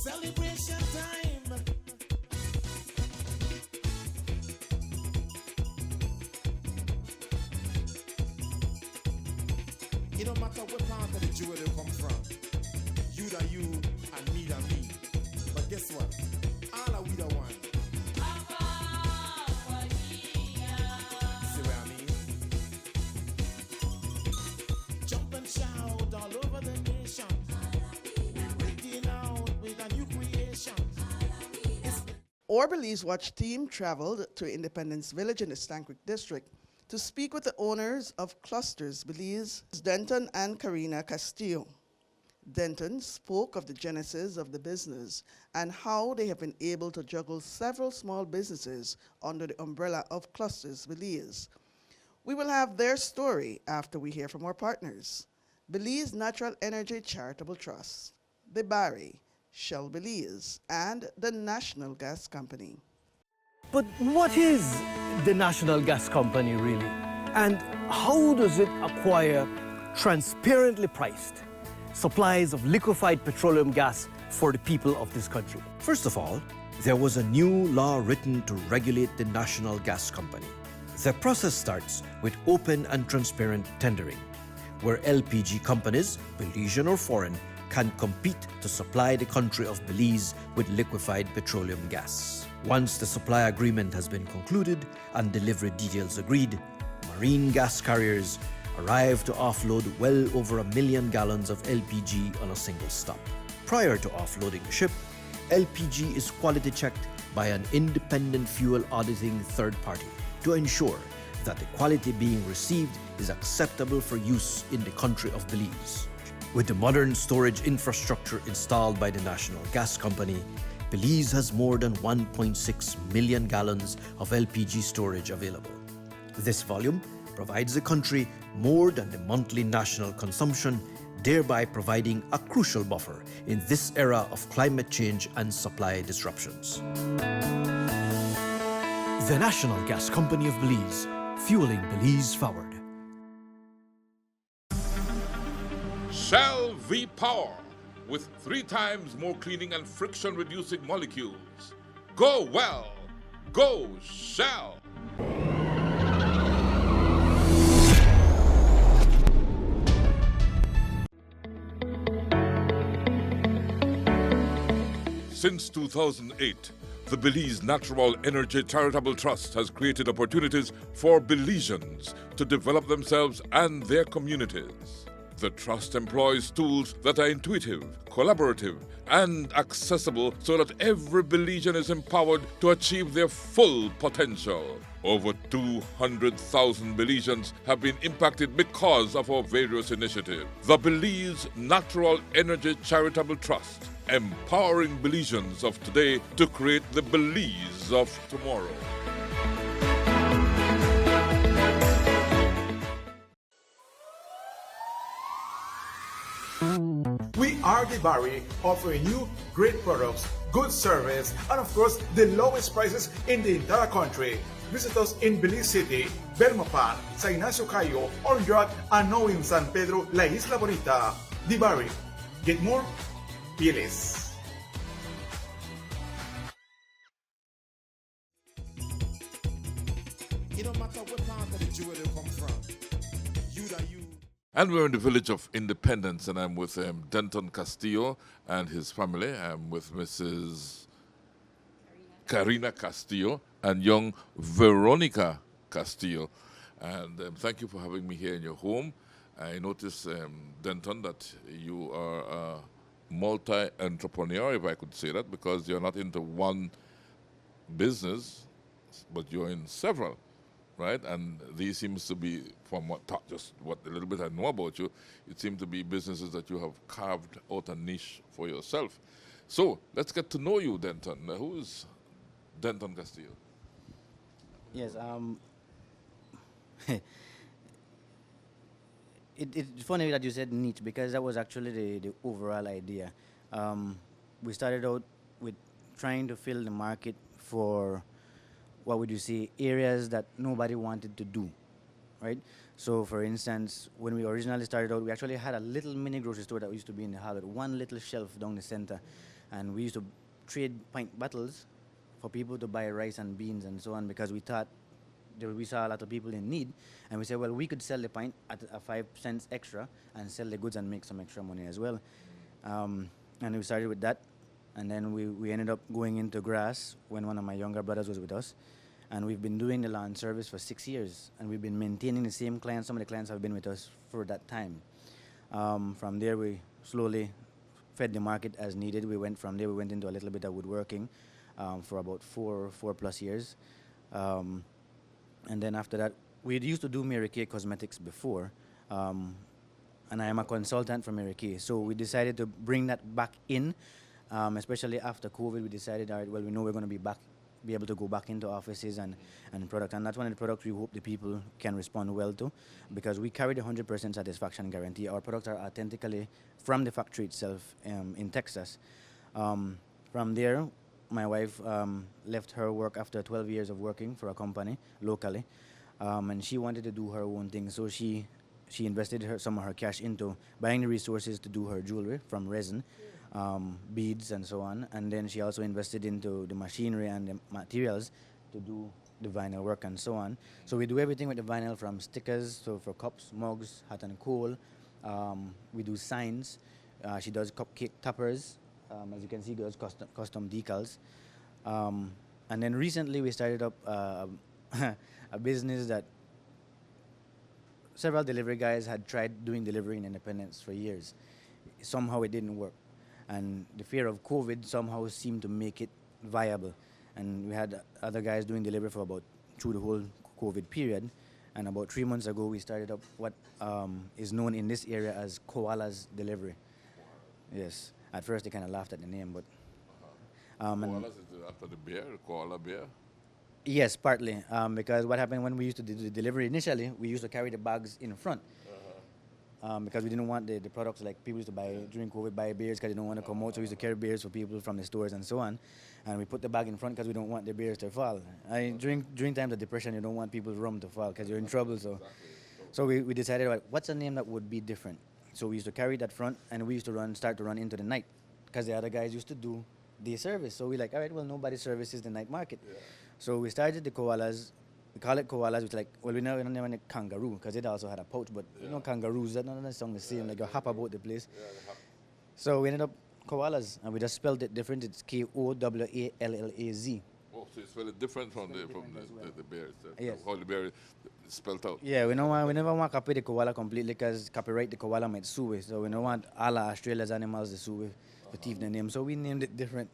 Celebration time. It don't matter what part of the jewel you come from. You da you and me da me. But guess what? All are we the one. See what I mean? Jump and shout all over the nation. We're breaking out with a new creation. Our Belize Watch team traveled to Independence Village in the Stann Creek District to speak with the owners of Clusterz Belize, Denton and Karina Castillo. Denton spoke of the genesis of the business and how they have been able to juggle several small businesses under the umbrella of Clusterz Belize. We will have their story after we hear from our partners: Belize Natural Energy Charitable Trust, the Barry, Shell Belize, and the National Gas Company. But what is the National Gas Company really? And how does it acquire transparently priced supplies of liquefied petroleum gas for the people of this country? First of all, there was a new law written to regulate the National Gas Company. The process starts with open and transparent tendering, where LPG companies, Belizean or foreign, can compete to supply the country of Belize with liquefied petroleum gas. Once the supply agreement has been concluded and delivery details agreed, marine gas carriers arrive to offload well over 1 million gallons of LPG on a single stop. Prior to offloading the ship, LPG is quality checked by an independent fuel auditing third party to ensure that the quality being received is acceptable for use in the country of Belize. With the modern storage infrastructure installed by the National Gas Company, Belize has more than 1.6 million gallons of LPG storage available. This volume provides the country more than the monthly national consumption, thereby providing a crucial buffer in this era of climate change and supply disruptions. The National Gas Company of Belize, fueling Belize forward. Shell V-Power, with 3 times more cleaning and friction-reducing molecules. Go well, go Shell! Since 2008, the Belize Natural Energy Charitable Trust has created opportunities for Belizeans to develop themselves and their communities. The trust employs tools that are intuitive, collaborative, and accessible so that every Belizean is empowered to achieve their full potential. Over 200,000 Belizeans have been impacted because of our various initiatives. The Belize Natural Energy Charitable Trust, empowering Belizeans of today to create the Belize of tomorrow. We are the Barry, offering you great products, good service, and of course, the lowest prices in the entire country. Visit us in Belize City, Belmopan, San Ignacio Cayo, Orange Rock, and now in San Pedro, La Isla Bonita. The Barry. Get more? Be less. It don't matter what part of the jewel you come from. You da you. And we're in the village of Independence, and I'm with Denton Castillo and his family. I'm with Mrs. Karina Castillo and young Veronica Castillo. And thank you for having me here in your home. I notice, Denton, that you are a multi-entrepreneur, if I could say that, because you're not into one business, but you're in several. Right, and these seems to be, from what a little bit I know about you, it seems to be businesses that you have carved out a niche for yourself. So let's get to know you, Denton. Who is Denton Castillo? Yes, it's funny that you said niche, because that was actually the overall idea. We started out with trying to fill the market for, what would you say, areas that nobody wanted to do, right? So, for instance, when we originally started out, we actually had a little mini grocery store that used to be in the hall with one little shelf down the center. and we used to trade pint bottles for people to buy rice and beans and so on, because we thought we saw a lot of people in need, and we said, well, we could sell the pint at a 5 cents extra and sell the goods and make some extra money as well. And we started with that, and then we ended up going into grass when one of my younger brothers was with us, and we've been doing the lawn service for 6 years, and we've been maintaining the same clients. Some of the clients have been with us for that time. From there, we slowly fed the market as needed. We went into a little bit of woodworking for about four plus years. And then after that, we used to do Mary Kay Cosmetics before, and I am a consultant for Mary Kay. So we decided to bring that back in, especially after COVID. We decided, all right, well, we know we're going to be able to go back into offices and product, and that's one of the products we hope the people can respond well to, because we carry the 100% satisfaction guarantee. Our products are authentically from the factory itself in Texas. From there, my wife left her work after 12 years of working for a company locally, and she wanted to do her own thing. So she invested some of her cash into buying the resources to do her jewelry from resin, beads and so on. And then she also invested into the machinery and the materials to do the vinyl work and so on. So we do everything with the vinyl, from stickers, so for cups, mugs, hot and cold. We do signs. She does cupcake toppers. As you can see, does custom decals. And then recently we started up a business that several delivery guys had tried doing delivery in Independence for years. Somehow it didn't work. And the fear of COVID somehow seemed to make it viable. And we had other guys doing delivery for about through the whole COVID period. And about 3 months ago, we started up what is known in this area as Koala's Delivery. Yes. At first, they kind of laughed at the name, but... Koalas is after the bear, koala bear? Yes, partly. Because what happened when we used to do the delivery initially, we used to carry the bags in front. Because we didn't want the products, like people used to buy during COVID, buy beers because they don't want to come out, so we used to carry beers for people from the stores and so on. And we put the bag in front because we don't want the beers to fall. During times of depression, you don't want people's rum to fall because you're in trouble. So we decided, what's a name that would be different? So we used to carry that front, and we used to start to run into the night, because the other guys used to do day service. So we're like, all right, well, nobody services the night market. Yeah. So we started the koalas. We call it koalas. It's like, well, we don't name it kangaroo, because it also had a pouch, but you know, kangaroos, that's not necessarily the same. Like, you hop about the place. Yeah, so we ended up koalas, and we just spelled it different. It's Kowallallaz. Oh, so it's very different from the bear. Yes. How the bear is spelled out. Yeah, we never want to copy the koala completely, because copyright the koala might sue with. So we don't want all Australia's animals to sue with the thief the name. So we named it different.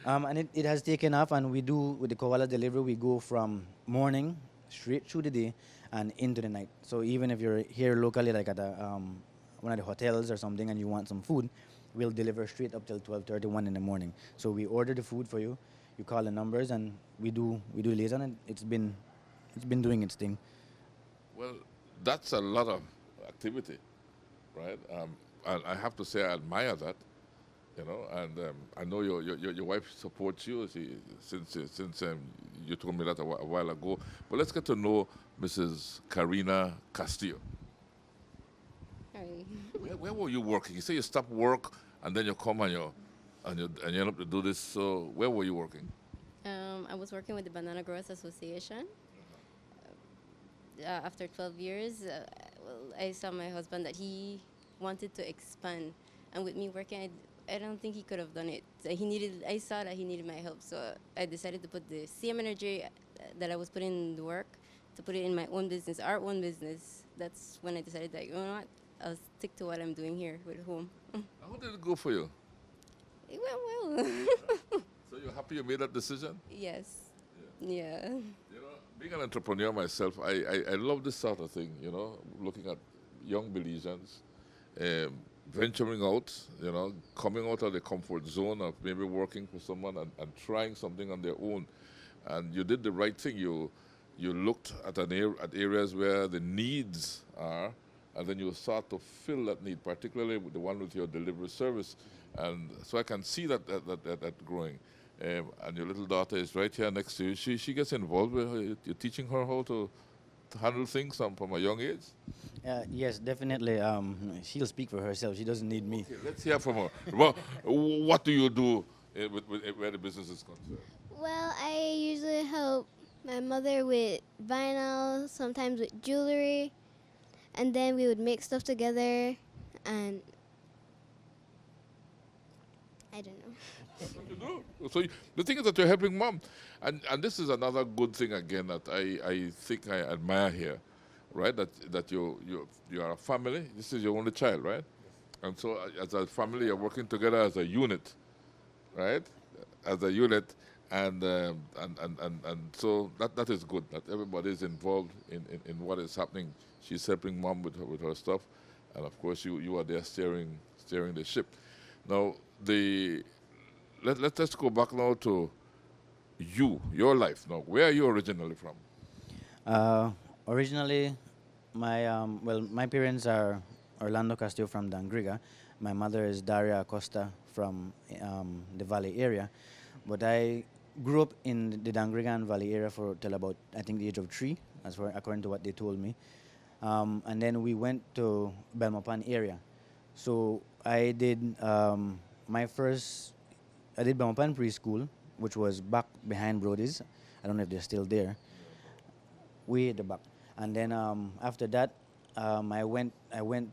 And it has taken off, and we do, with the koala delivery, we go from morning straight through the day and into the night. So even if you're here locally, like at one of the hotels or something, and you want some food, we'll deliver straight up till 12:31 in the morning. So we order the food for you, you call the numbers, and we do liaison, and it's been doing its thing. Well, that's a lot of activity, right? And I have to say I admire that, you know, and I know your wife supports you since you told me that a while ago. But let's get to know Mrs. Karina Castillo. Hi. Where were you working? You say you stopped work and then you come and you end up to do this. So where were you working? I was working with the Banana Growers Association. After 12 years, I saw my husband that he wanted to expand, and with me working, I don't think he could have done it. I saw that he needed my help, so I decided to put the same energy that I was putting in the work to put it in my own business, our own business. That's when I decided that, you know what, I'll stick to what I'm doing here with home. How did it go for you? It went well. So you're happy you made that decision? Yes. Yeah. You know, being an entrepreneur myself, I love this sort of thing, you know, looking at young Belizeans, venturing out, you know, coming out of the comfort zone of maybe working for someone and trying something on their own. And you did the right thing. You looked at at areas where the needs are, and then you start to fill that need, particularly with the one with your delivery service. And so I can see that growing. And your little daughter is right here next to you. She gets involved with her. You're teaching her how to handle things from a young age? Yes, definitely. She'll speak for herself. She doesn't need me. Okay, let's hear from her. Well, what do you do where the business is concerned? Well, I usually help my mother with vinyl, sometimes with jewelry, and then we would make stuff together, and I don't know. That's what you do. So the thing is that you're helping mom, and this is another good thing again that I think I admire here, right? That you are a family. This is your only child, right? And so as a family, you're working together as a unit, right? As a unit, and so that is good. That everybody is involved in what is happening. She's helping mom with her stuff, and of course you are there steering the ship. Now let's go back now to your life. Now, where are you originally from? Originally, my parents are Orlando Castillo from Dangriga. My mother is Daria Acosta from the Valley area. But I grew up in the Dangriga Valley area till about, I think, the age of 3, according to what they told me. And then we went to Belmopan area. So I did I did Belmopan preschool, which was back behind Brody's. I don't know if they're still there. Way at the back. And then after that, I went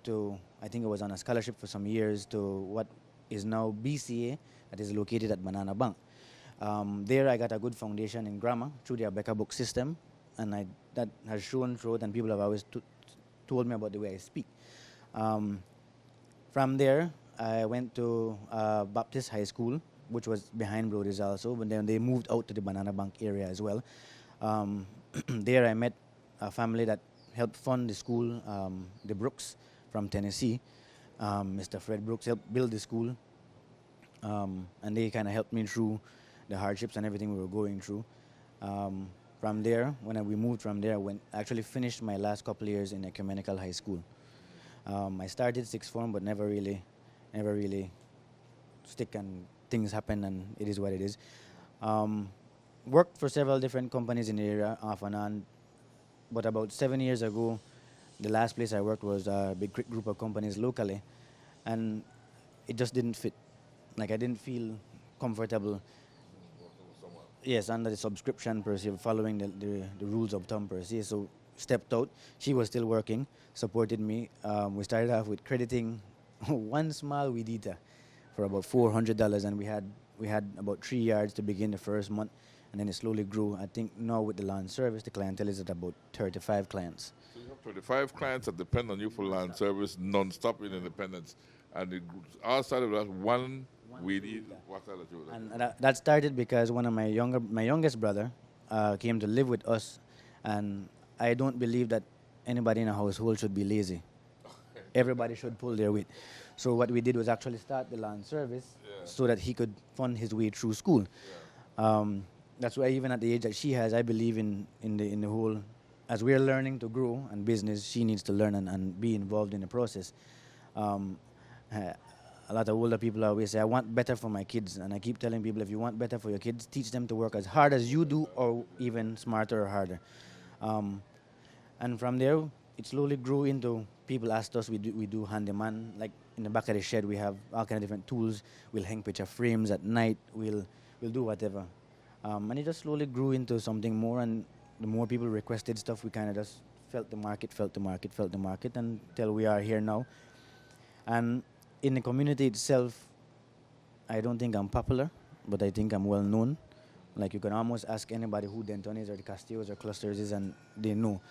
to, I think I was on a scholarship for some years to what is now BCA, that is located at Banana Bank. There I got a good foundation in grammar through the Abeka book system, and that has shown through, and people have always told me about the way I speak. From there, I went to Baptist High School, which was behind Brody's also, but then they moved out to the Banana Bank area as well. There I met a family that helped fund the school, the Brooks from Tennessee. Mr. Fred Brooks helped build the school, and they kind of helped me through the hardships and everything we were going through. From there, when we moved from there, I actually finished my last couple of years in ecumenical high school. I started sixth form, but never really stick, and things happen, and it is what it is. Worked for several different companies in the area off and on, but about 7 years ago, the last place I worked was a big group of companies locally, and it just didn't fit. Like, I didn't feel comfortable. Yes, under the subscription per se, following the rules of thumb per se. So stepped out. She was still working, supported me. We started off with crediting one small weed eater for about $400, and we had about 3 yards to begin the first month, and then it slowly grew. I think now with the lawn service, the clientele is at about 35 clients. So you have 35 clients that depend on you for land service non-stop in Independence, and it all started with one weed eater. And that started because one of my youngest brother came to live with us, and I don't believe that anybody in a household should be lazy. Everybody should pull their weight. So what we did was actually start the land service so that he could fund his way through school. That's why even at the age that she has, I believe in the whole, as we're learning to grow and business, she needs to learn and be involved in the process. A lot of older people always say, I want better for my kids. And I keep telling people, if you want better for your kids, teach them to work as hard as you do, or even smarter or harder. And from there, it slowly grew into, people asked us, we do handyman. Like in the back of the shed, we have all kind of different tools. We'll hang picture frames at night. We'll do whatever. And it just slowly grew into something more. And the more people requested stuff, we kind of just felt the market until we are here now. And in the community itself, I don't think I'm popular, but I think I'm well known. Like, you can almost ask anybody who Denton is or the Castillos or Clusterz is, and they know.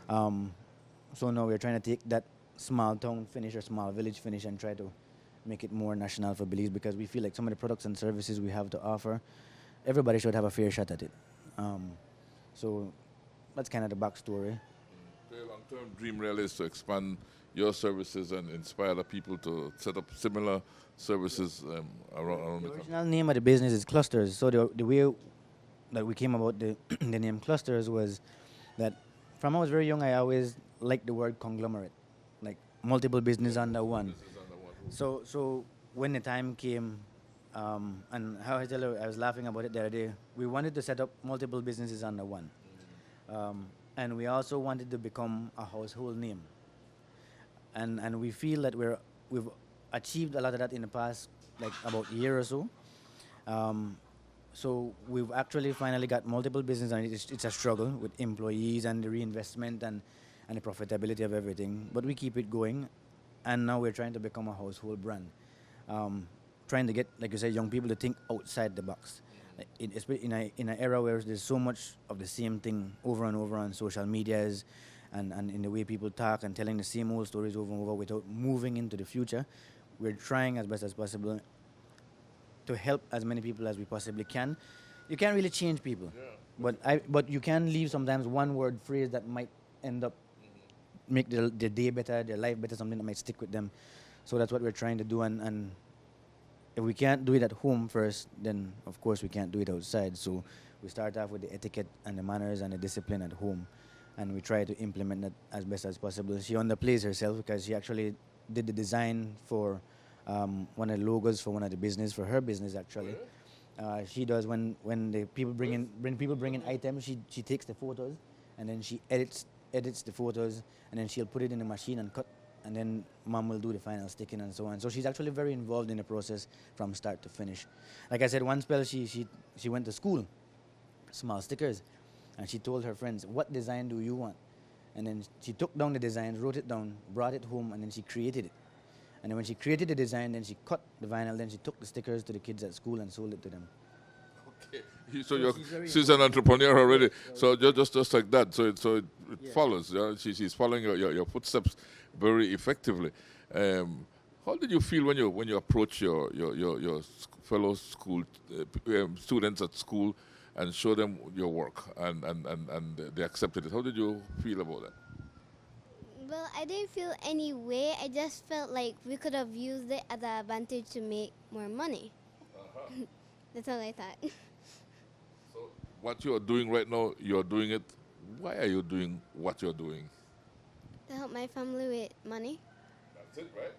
So now we're trying to take that small town finish or small village finish and try to make it more national for Belize, because we feel like some of the products and services we have to offer, everybody should have a fair shot at it. So that's kind of the backstory. So your long-term dream really is to expand your services and inspire other people to set up similar services around the original name of the business is Clusterz. So the way that we came about the name Clusterz was that from I was very young, I always liked the word conglomerate, like multiple business under one. So when the time came, and how I was laughing about it the other day, we wanted to set up multiple businesses under one. and we also wanted to become a household name. And we feel that we've achieved a lot of that in the past, like about a year or so. So we've actually finally got multiple business, and it's a struggle with employees and the reinvestment and the profitability of everything. But we keep it going, and now we're trying to become a household brand. Trying to get, like you said, young people to think outside the box. Like in an era where there's so much of the same thing over and over on social medias, and in the way people talk and telling the same old stories over and over without moving into the future, we're trying as best as possible to help as many people as we possibly can. You can't really change people, but you can leave sometimes one word phrase that might end up make their day better, their life better, something that might stick with them. So that's what we're trying to do, and if we can't do it at home first, then of course we can't do it outside. So we start off with the etiquette and the manners and the discipline at home, and we try to implement that as best as possible. She underplays herself because she actually did the design for one of the logos for one of the business, for her business actually. She does when the people bring in items, she takes the photos and then she edits the photos, and then she'll put it in the machine and cut, and then mom will do the final sticking and so on. So she's actually very involved in the process from start to finish. Like I said, one spell she went to school, small stickers, and she told her friends, what design do you want? And then she took down the designs, wrote it down, brought it home, and then she created it. And then when she created the design, then she cut the vinyl, then she took the stickers to the kids at school and sold it to them. Okay. So she's an entrepreneur already. So just like that. So it follows. She's following your footsteps very effectively. How did you feel when you approach your fellow school students at school and show them your work and they accepted it? How did you feel about that? Well, I didn't feel any way. I just felt like we could have used it as an advantage to make more money. That's all I thought. So what you're doing right now, you're doing it. Why are you doing what you're doing? To help my family with money. That's it, right?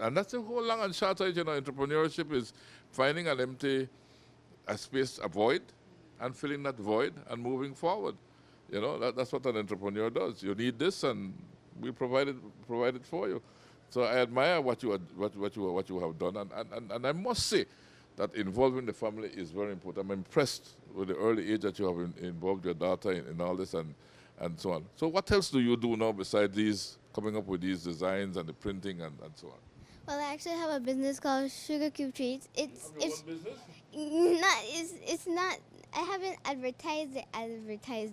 And that's the whole long and short of it, entrepreneurship is finding a space, a void, and filling that void and moving forward. That's what an entrepreneur does. You need this, and we provide it for you. So I admire what you have done, and I must say that involving the family is very important. I'm impressed with the early age that you have involved your daughter in all this and so on. So what else do you do now besides coming up with these designs and the printing and so on? Well, I actually have a business called Sugar Cube Treats. It's business? It's not. I haven't advertised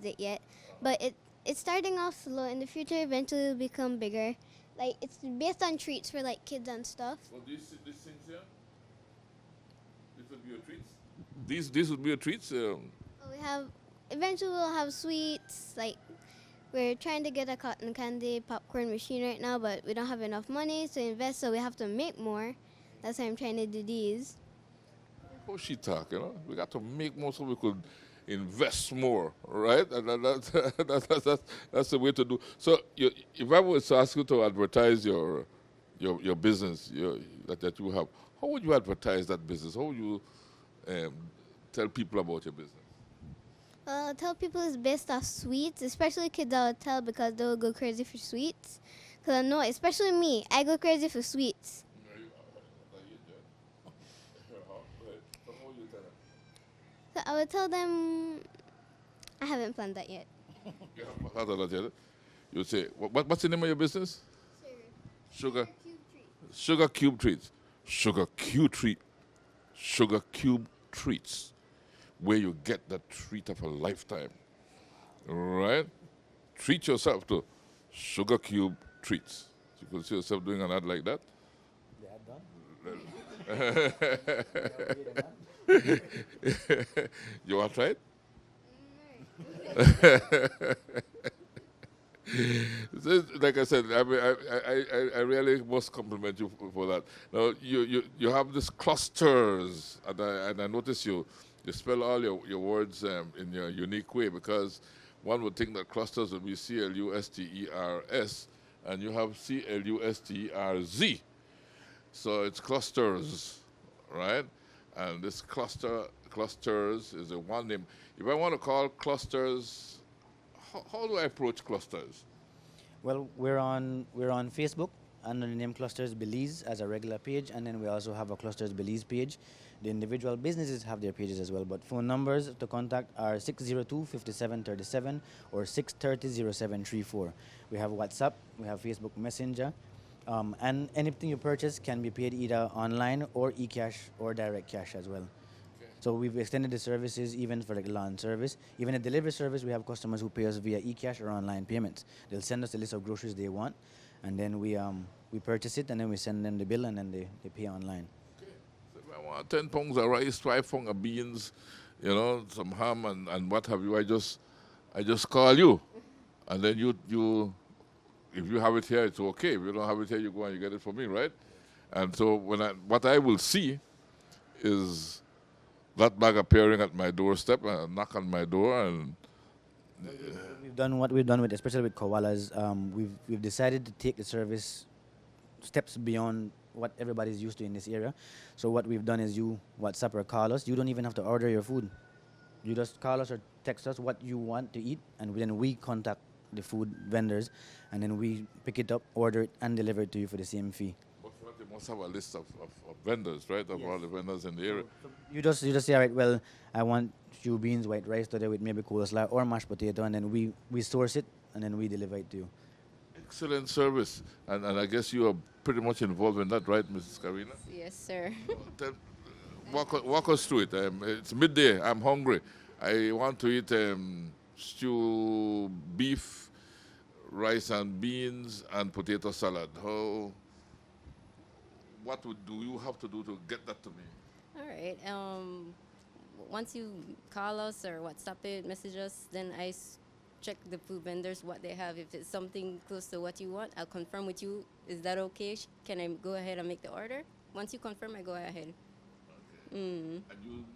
it yet, but it's starting off slow. In the future, eventually it'll become bigger. Like, it's based on treats for like kids and stuff. Well, these things here, this would be your treats. These would be your treats. Eventually we'll have sweets. Like, we're trying to get a cotton candy popcorn machine right now, but we don't have enough money to invest, so we have to make more. That's why I'm trying to do these. How she talk, We got to make more so we could invest more, right? And that's the way to do. So if I was to ask you to advertise your business that you have, how would you advertise that business? How would you tell people about your business? Well, I'll tell people it's based off sweets, especially kids I'll tell because they'll go crazy for sweets. Because I know, especially me, I go crazy for sweets. So I would tell them, I haven't planned that yet. You haven't planned that yet? You say, what's the name of your business? Sugar Cube Treats. Sugar Cube Treats. Where you get that treat of a lifetime. Right? Treat yourself to Sugar Cube Treats. You could see yourself doing an ad like that. You want to try it? Like I said, I really must compliment you for that. Now you have this Clusterz, and I notice you spell all your words in your unique way, because one would think that Clusterz would be Clusters, and you have Clusterz. So it's Clusterz, right? And this Clusterz is a one name. If I want to call Clusterz, how do I approach Clusterz? Well, we're on Facebook under the name Clusterz Belize as a regular page, and then we also have a Clusterz Belize page. The individual businesses have their pages as well, but phone numbers to contact are 602-5737 or 630-0734. We have WhatsApp, we have Facebook Messenger, and anything you purchase can be paid either online or e-cash or direct cash as well. So we've extended the services even for the lawn service. Even the delivery service, we have customers who pay us via e-cash or online payments. They'll send us a list of groceries they want, and then we purchase it, and then we send them the bill, and then they pay online. Okay. So if I want 10 pounds of rice, 5 pounds of beans, you know, some ham and what have you, I just call you. And then you if you have it here, it's okay. If you don't have it here, you go and you get it for me, right? And so what I will see is that bag appearing at my doorstep and knock on my door, and We've done what we've done with, especially with koalas. We've decided to take the service steps beyond what everybody's used to in this area. So what we've done is you WhatsApp or call us. You don't even have to order your food. You just call us or text us what you want to eat, and then we contact the food vendors, and then we pick it up, order it, and deliver it to you for the same fee. but for that, they must have a list of vendors, right? Of all the vendors in the area. So you just say, all right, well, I want stew beans, white rice today with maybe coleslaw or mashed potato, and then we source it, and then we deliver it to you. Excellent service, and I guess you are pretty much involved in that, right, Mrs. Karina? Yes, sir. Tell- walk us through it. It's midday. I'm hungry. I want to eat stew, beef, rice and beans, and potato salad. What do you have to do to get that to me? All right. Once you call us or WhatsApp it, message us, then check the food vendors, what they have. If it's something close to what you want, I'll confirm with you. Is that okay? Can I go ahead and make the order? Once you confirm, I go ahead. Okay. And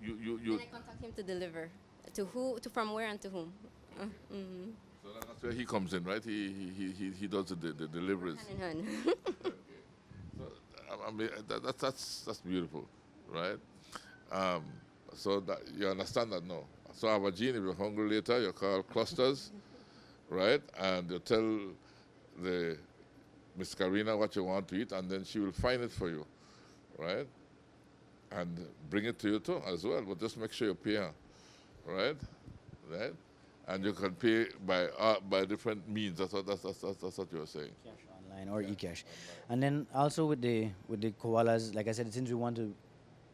you And I contact him to deliver. To who? To from where and to whom? So that's where he comes in, right? He does the deliveries. Hand in hand. So, I mean, that's beautiful, right? So that you understand that now. So Aberdeen, if you're hungry later, you call Clusterz, right? And you tell the Miss Karina what you want to eat, and then she will find it for you, right? And bring it to you too as well. But just make sure you pay her, right? Right? And you can pay by different means. That's what you were saying. Cash online or e-cash. And then also with the koalas, like I said, since we want to,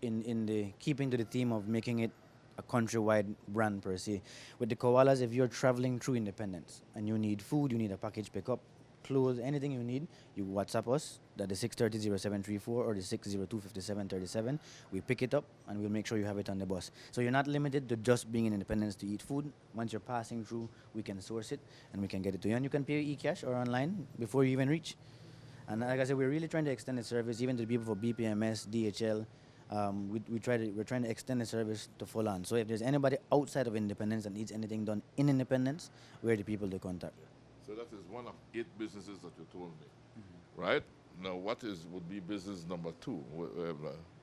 in the keeping to the theme of making it a countrywide brand per se, with the koalas, if you're traveling through Independence and you need food, you need a package pickup, clothes, anything you need, you WhatsApp us, that the 630-0734 or the 602-5737. We pick it up and we'll make sure you have it on the bus. So you're not limited to just being in Independence to eat food. Once you're passing through, we can source it and we can get it to you. And you can pay e-cash or online before you even reach. And like I said, we're really trying to extend the service even to the people for BPMS, DHL. We're trying to extend the service to full on. So if there's anybody outside of Independence that needs anything done in Independence, we're the people to contact. So that is one of 8 businesses that you told me, right? Now, what would be business number 2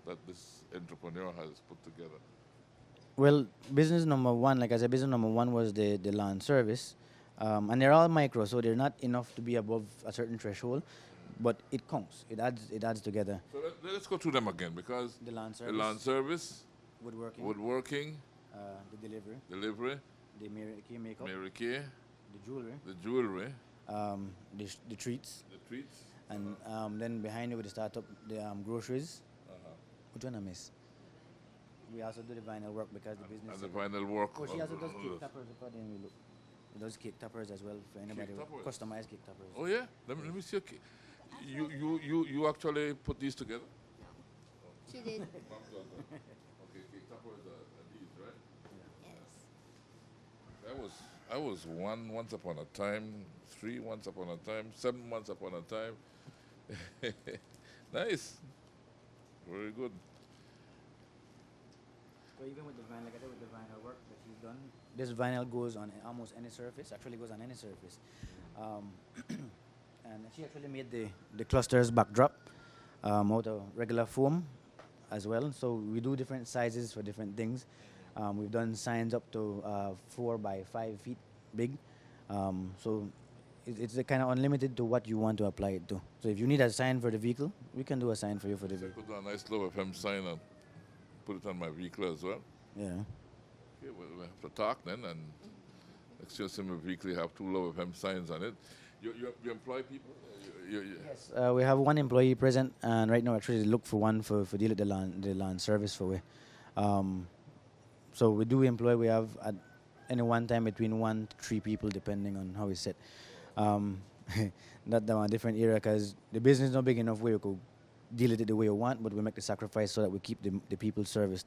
that this entrepreneur has put together? Well, business number 1, like I said, business number 1 was the lawn service. And they're all micro, so they're not enough to be above a certain threshold, but it counts. It adds together. So let's go through them again, because The lawn the lawn service, woodworking, the delivery, the Mary Kay makeup, Mary Kay, the the jewelry, the treats, the treats, and then behind it with the startup, the groceries. Which one I miss? We also do the vinyl work because the business. and the final work. Oh, she also does cake toppers. According we look. She does cake toppers as well for anybody who toppers? customized cake toppers. Oh yeah, let me see. Okay. You actually put these together? She did. Okay, cake toppers are these, right? Yes. I was 1 once upon a time, 3 once upon a time, 7 once upon a time. Nice. Very good. But even with the vinyl, like I said, with the vinyl work that she's done, this vinyl goes on almost any surface. Actually, goes on any surface. And she actually made the Clusterz backdrop out of regular foam, as well. So we do different sizes for different things. We've done signs up to 4 by 5 feet big. So it's kind of unlimited to what you want to apply it to. So if you need a sign for the vehicle, we can do a sign for you for the vehicle. Put a nice low FM sign and put it on my vehicle as well. Yeah. Okay, well, we have to talk then, and next year, my vehicle have 2 low FM signs on it. You employ people? Yes, we have 1 employee present, and right now we're trying to look for one for deal with the land service for we. So we do employ. We have at any one time between 1 to 3 people, depending on how we set. That a different area because the business is not big enough where you could deal with it the way you want, but we make the sacrifice so that we keep the people serviced.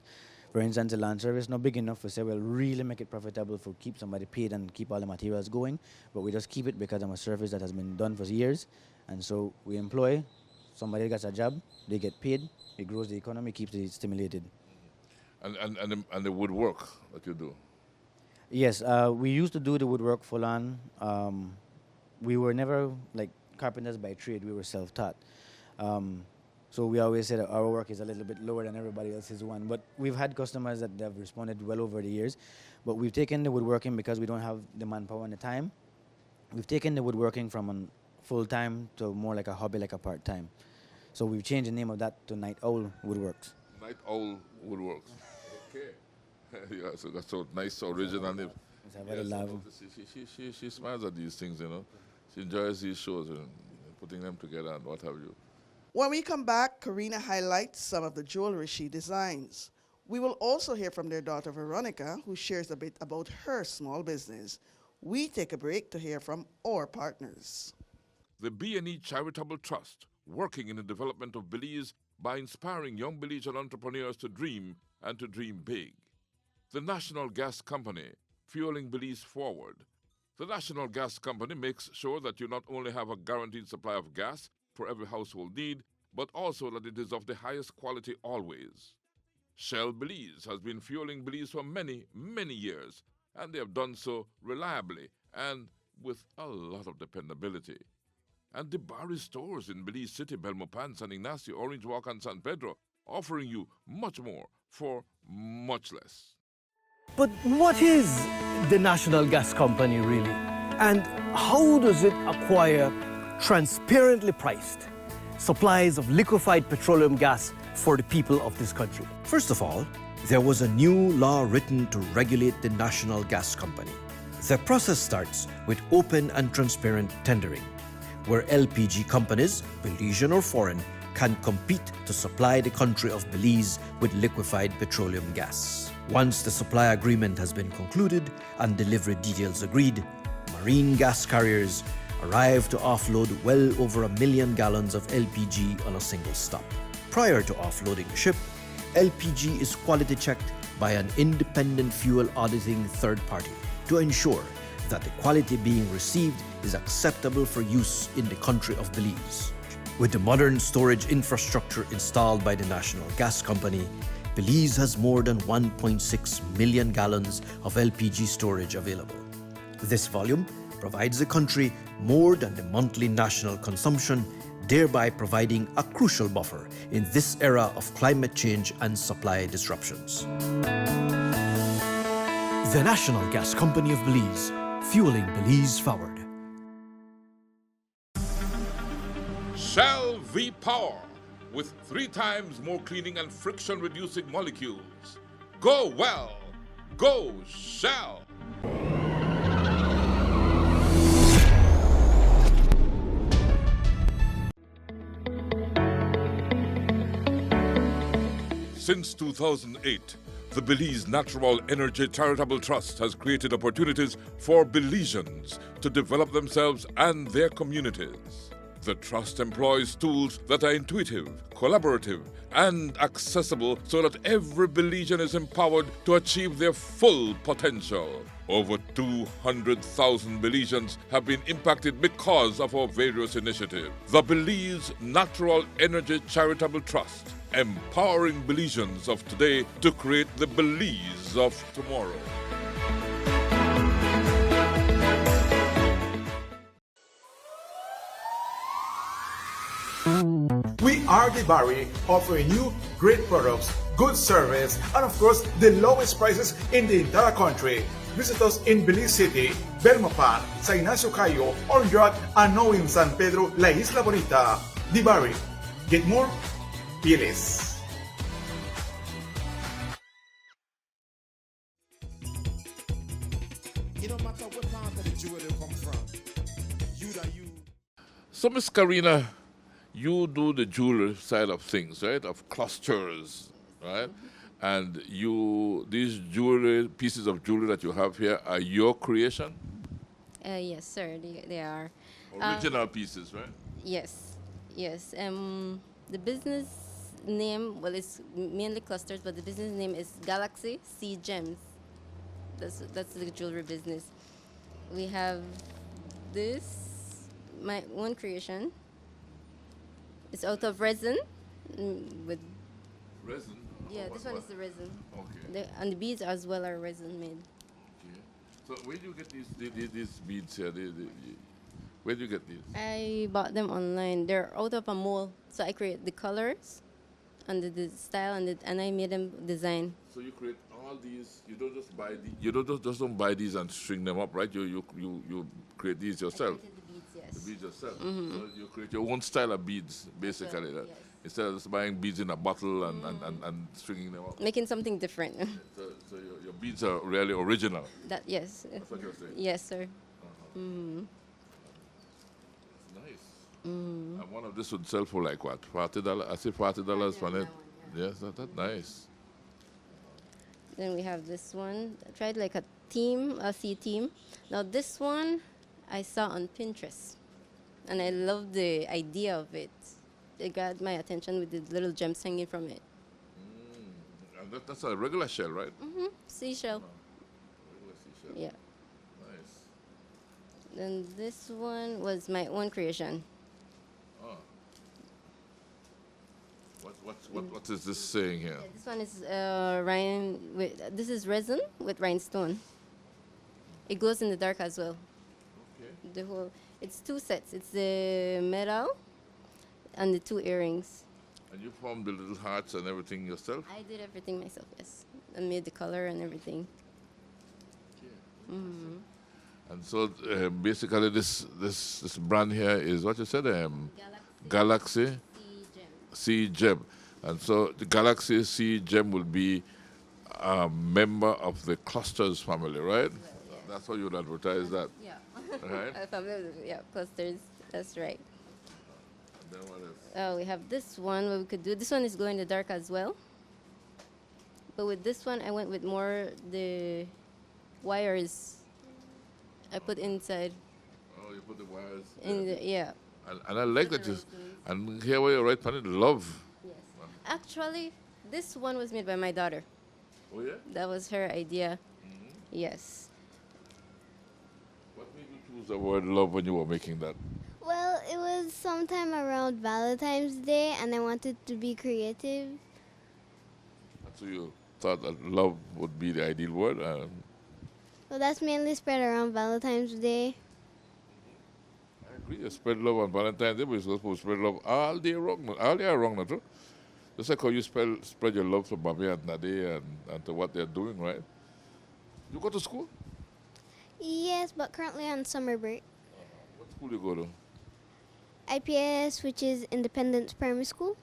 For instance, the land service not big enough to say we'll really make it profitable for keep somebody paid and keep all the materials going, but we just keep it because of a service that has been done for years, and so we employ somebody gets a job, they get paid, it grows the economy, keeps it stimulated. And the woodwork that you do. Yes, we used to do the woodwork full on. We were never like carpenters by trade, we were self-taught. So we always say that our work is a little bit lower than everybody else's one. But we've had customers that have responded well over the years. But we've taken the woodworking because we don't have the manpower and the time. We've taken the woodworking from a full-time to more like a hobby, like a part-time. So we've changed the name of that to Night Owl Woodworks. Night Owl Woodworks. Okay. Yeah, so that's so nice, original name. She smiles at these things, you know. She enjoys these shows and putting them together and what have you. When we come back, Karina highlights some of the jewelry she designs. We will also hear from their daughter Veronica, who shares a bit about her small business. We take a break to hear from our partners. The B&E Charitable Trust, working in the development of Belize by inspiring young Belizean entrepreneurs to dream and to dream big. The National Gas Company, fueling Belize forward. The National Gas Company makes sure that you not only have a guaranteed supply of gas for every household need, but also that it is of the highest quality always. Shell Belize has been fueling Belize for many, many years, and they have done so reliably and with a lot of dependability. And the Barry stores in Belize City, Belmopan, San Ignacio, Orange Walk, and San Pedro, offering you much more for much less. But what is the National Gas Company really? And how does it acquire transparently priced supplies of liquefied petroleum gas for the people of this country? First of all, there was a new law written to regulate the National Gas Company. The process starts with open and transparent tendering, where LPG companies, Belizean or foreign, can compete to supply the country of Belize with liquefied petroleum gas. Once the supply agreement has been concluded and delivery details agreed, marine gas carriers arrive to offload well over 1 million gallons of LPG on a single stop. Prior to offloading the ship, LPG is quality checked by an independent fuel auditing third party to ensure that the quality being received is acceptable for use in the country of Belize. With the modern storage infrastructure installed by the National Gas Company, Belize has more than 1.6 million gallons of LPG storage available. This volume provides the country more than the monthly national consumption, thereby providing a crucial buffer in this era of climate change and supply disruptions. The National Gas Company of Belize, fueling Belize forward. Shell V-Power, with 3 times more cleaning and friction-reducing molecules. Go well, go Shell! Since 2008, the Belize Natural Energy Charitable Trust has created opportunities for Belizeans to develop themselves and their communities. The Trust employs tools that are intuitive, collaborative, and accessible so that every Belizean is empowered to achieve their full potential. Over 200,000 Belizeans have been impacted because of our various initiatives. The Belize Natural Energy Charitable Trust, empowering Belizeans of today to create the Belize of tomorrow. We are the Barry, offering you great products, good service, and of course, the lowest prices in the entire country. Visit us in Belize City, Belmopan, Sa Ignacio Cayo, Orange and now in San Pedro, La Isla Bonita. The Barry. Get more? Be less. It don't matter what part of the jewel they come from. You that you. So, Miss Karina, you do the jewelry side of things, right? Of clusters, right? And these jewelry, pieces of jewelry that you have here are your creation? Yes, sir. They are. Original pieces, right? Yes, yes. The business name, well, it's mainly Clusterz, but the business name is Galaxy Sea Gems. That's the jewelry business. We have this, my own creation. It's out of resin, with Resin? yeah. This one is the resin. Okay. And the beads as well are resin made. Okay. So where do you get these beads here? Where do you get these? I bought them online. They're out of a mold, so I create the colors, and the style, and I made them design. So you create all these. You don't just buy you don't buy these and string them up, right? You create these yourself. I created the beads, yes. The beads yourself. So you create your own style of beads, basically. Yes. Instead of just buying beads in a bottle and stringing them up. Making something different. So your beads are really original. That yes. That's what you're saying. Yes, sir. Nice. And one of this would sell for like what? $40? I say $40 for it. Yes, that's nice. Then we have this one. I tried like a sea theme. Now this one I saw on Pinterest, and I love the idea of it. It got my attention with the little gems hanging from it. And that's a regular shell, right? Seashell. Regular seashell. Yeah. Nice. Then this one was my own creation. Oh. What is this saying here? This one is this is resin with rhinestone. It glows in the dark as well. Okay. It's two sets. It's the metal and the two earrings. And you formed the little hearts and everything yourself? I did everything myself, yes. I made the color and everything. And so basically this brand here is what you said, Galaxy Sea Gem. And so the Galaxy Sea Gem will be a member of the Clusterz family, right? That's how you would advertise that. Yeah. Right? Clusterz. That's right. And then what else? Oh, we have this one where we could do. This one is glow in the dark as well. But with this one, I went with more the wires I put inside. Oh, you put the wires. In the, yeah. And I like that and here where you write on it, love. Yes. Actually, this one was made by my daughter. Oh yeah? That was her idea. Yes. What made you choose the word love when you were making that? Well, it was sometime around Valentine's Day, and I wanted to be creative. And so you thought that love would be the ideal word? Well, that's mainly spread around Valentine's Day. I agree. You spread love on Valentine's Day, but you're supposed to spread love all day wrong. All day wrong, not true? Just like how you spread your love to Bobby and Nade and to what they're doing, right? You go to school? Yes, but currently on summer break. What school you go to? IPS, which is Independence Primary School.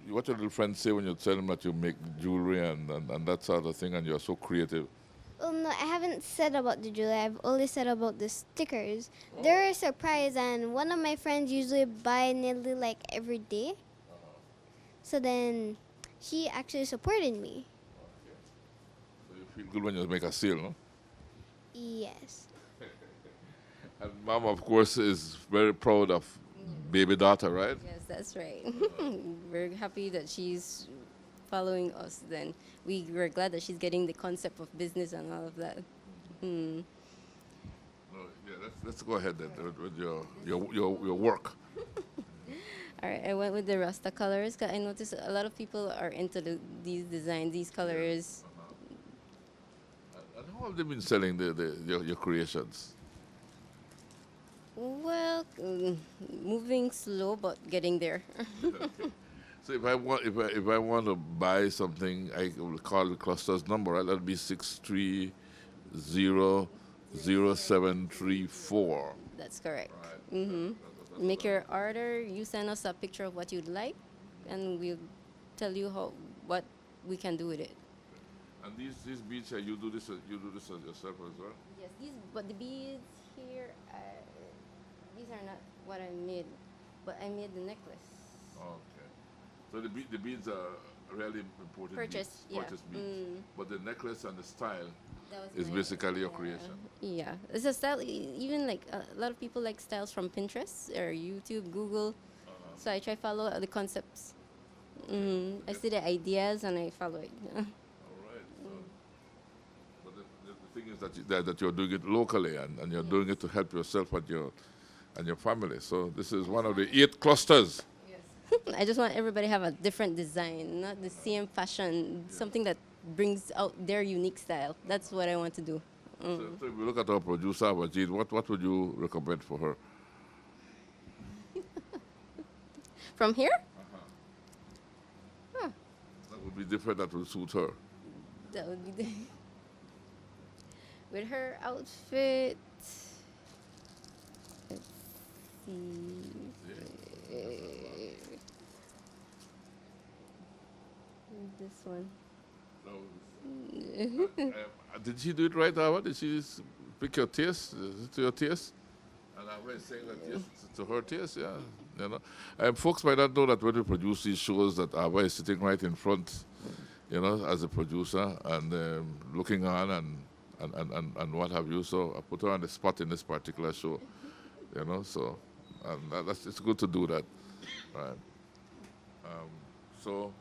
What your little friends say when you tell them that you make jewelry and that sort of thing and you're so creative? Well, no, I haven't said about the jewelry. I've only said about the stickers. They're a surprise, and one of my friends usually buy nearly like every day. So then she actually supported me. So you feel good when you make a sale, no? Yes. And Mom, of course, is very proud of baby daughter, right? Yes, that's right. We're happy that she's following us then. We're glad that she's getting the concept of business and all of that. No, yeah, let's go ahead then with your work. All right, I went with the Rasta colors because I noticed a lot of people are into these designs, these colors. And how have they been selling your creations? Well, moving slow, but getting there. So if I want to buy something, I will call the Clusterz number, right? That'll be 6300734. That's correct. Right. Make your order. You send us a picture of what you'd like, and we'll tell you what we can do with it. And these beads here, you do this yourself as well? Yes, but the beads here, these are not what I made, but I made the necklace. Okay. So the beads are really imported Purchased, beads, purchased beads. But the necklace and the style is basically your creation. Yeah, it's a style. Even like a lot of people like styles from Pinterest or YouTube, Google. So I try follow the concepts. I see the ideas and I follow it. All right. But the thing is that you're doing it locally and you're doing it to help yourself and your family. So this is one of the 8 clusters. I just want everybody to have a different design, not the same fashion, something that brings out their unique style. That's what I want to do. So if we look at our producer, Wajid, what would you recommend for her? From here? That would be different, that would suit her. That would be with her outfit. Let's see. This one. Did she do it right, Awa? Did she pick your taste? Is it to your taste? And Awa is saying that yes, it's to her taste, yeah. You know, folks might not know that when we produce these shows, that Awa is sitting right in front, you know, as a producer and looking on and what have you. So I put her on the spot in this particular show, you know. So it's good to do that, right? So.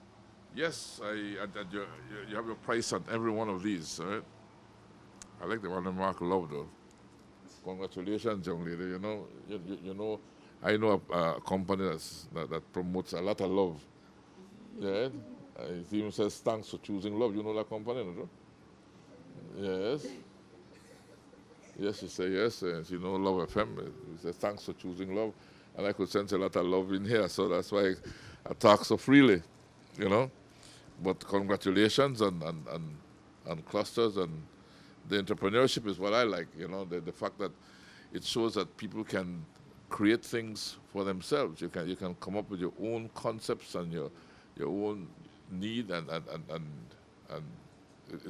Yes, you have your price on every one of these, right? I like the one that Mark Love, though. Congratulations, young lady. You know, I know a company that promotes a lot of love. Yeah, it even says thanks for choosing love. You know that company, no? Yes. Yes, you say yes. You know Love FM. It says thanks for choosing love, and I could sense a lot of love in here, so that's why I talk so freely. You know, but congratulations on Clusterz, and the entrepreneurship is what I like. You know, the fact that it shows that people can create things for themselves. You can come up with your own concepts and your own need, and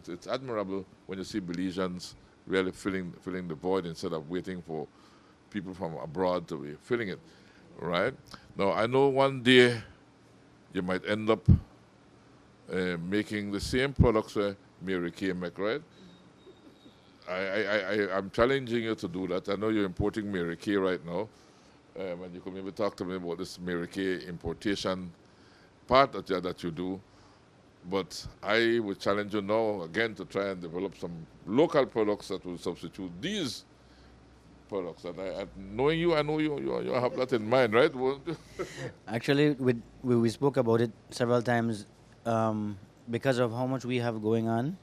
it's admirable when you see Belizeans really filling the void instead of waiting for people from abroad to be filling it. Right now, I know one day you might end up making the same products where Mary Kay make, right? I'm challenging you to do that. I know you're importing Mary Kay right now, and you could maybe talk to me about this Mary Kay importation part that you do. But I would challenge you now again to try and develop some local products that will substitute these products. And knowing you, I know you have that in mind, right? Actually, we spoke about it several times. Because of how much we have going on,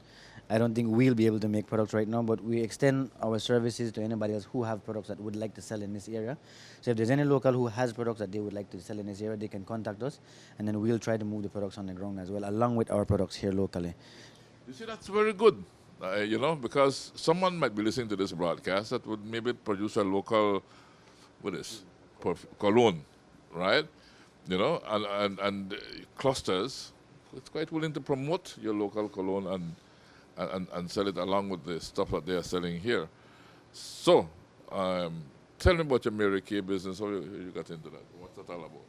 I don't think we'll be able to make products right now, but we extend our services to anybody else who have products that would like to sell in this area. So if there's any local who has products that they would like to sell in this area, they can contact us, and then we'll try to move the products on the ground as well, along with our products here locally. You see, that's very good, you know, because someone might be listening to this broadcast that would maybe produce a local, cologne, right? You know, and Clusterz, it's quite willing to promote your local cologne and sell it along with the stuff that they are selling here. So, tell me about your Mary Kay business. How you got into that? What's that all about?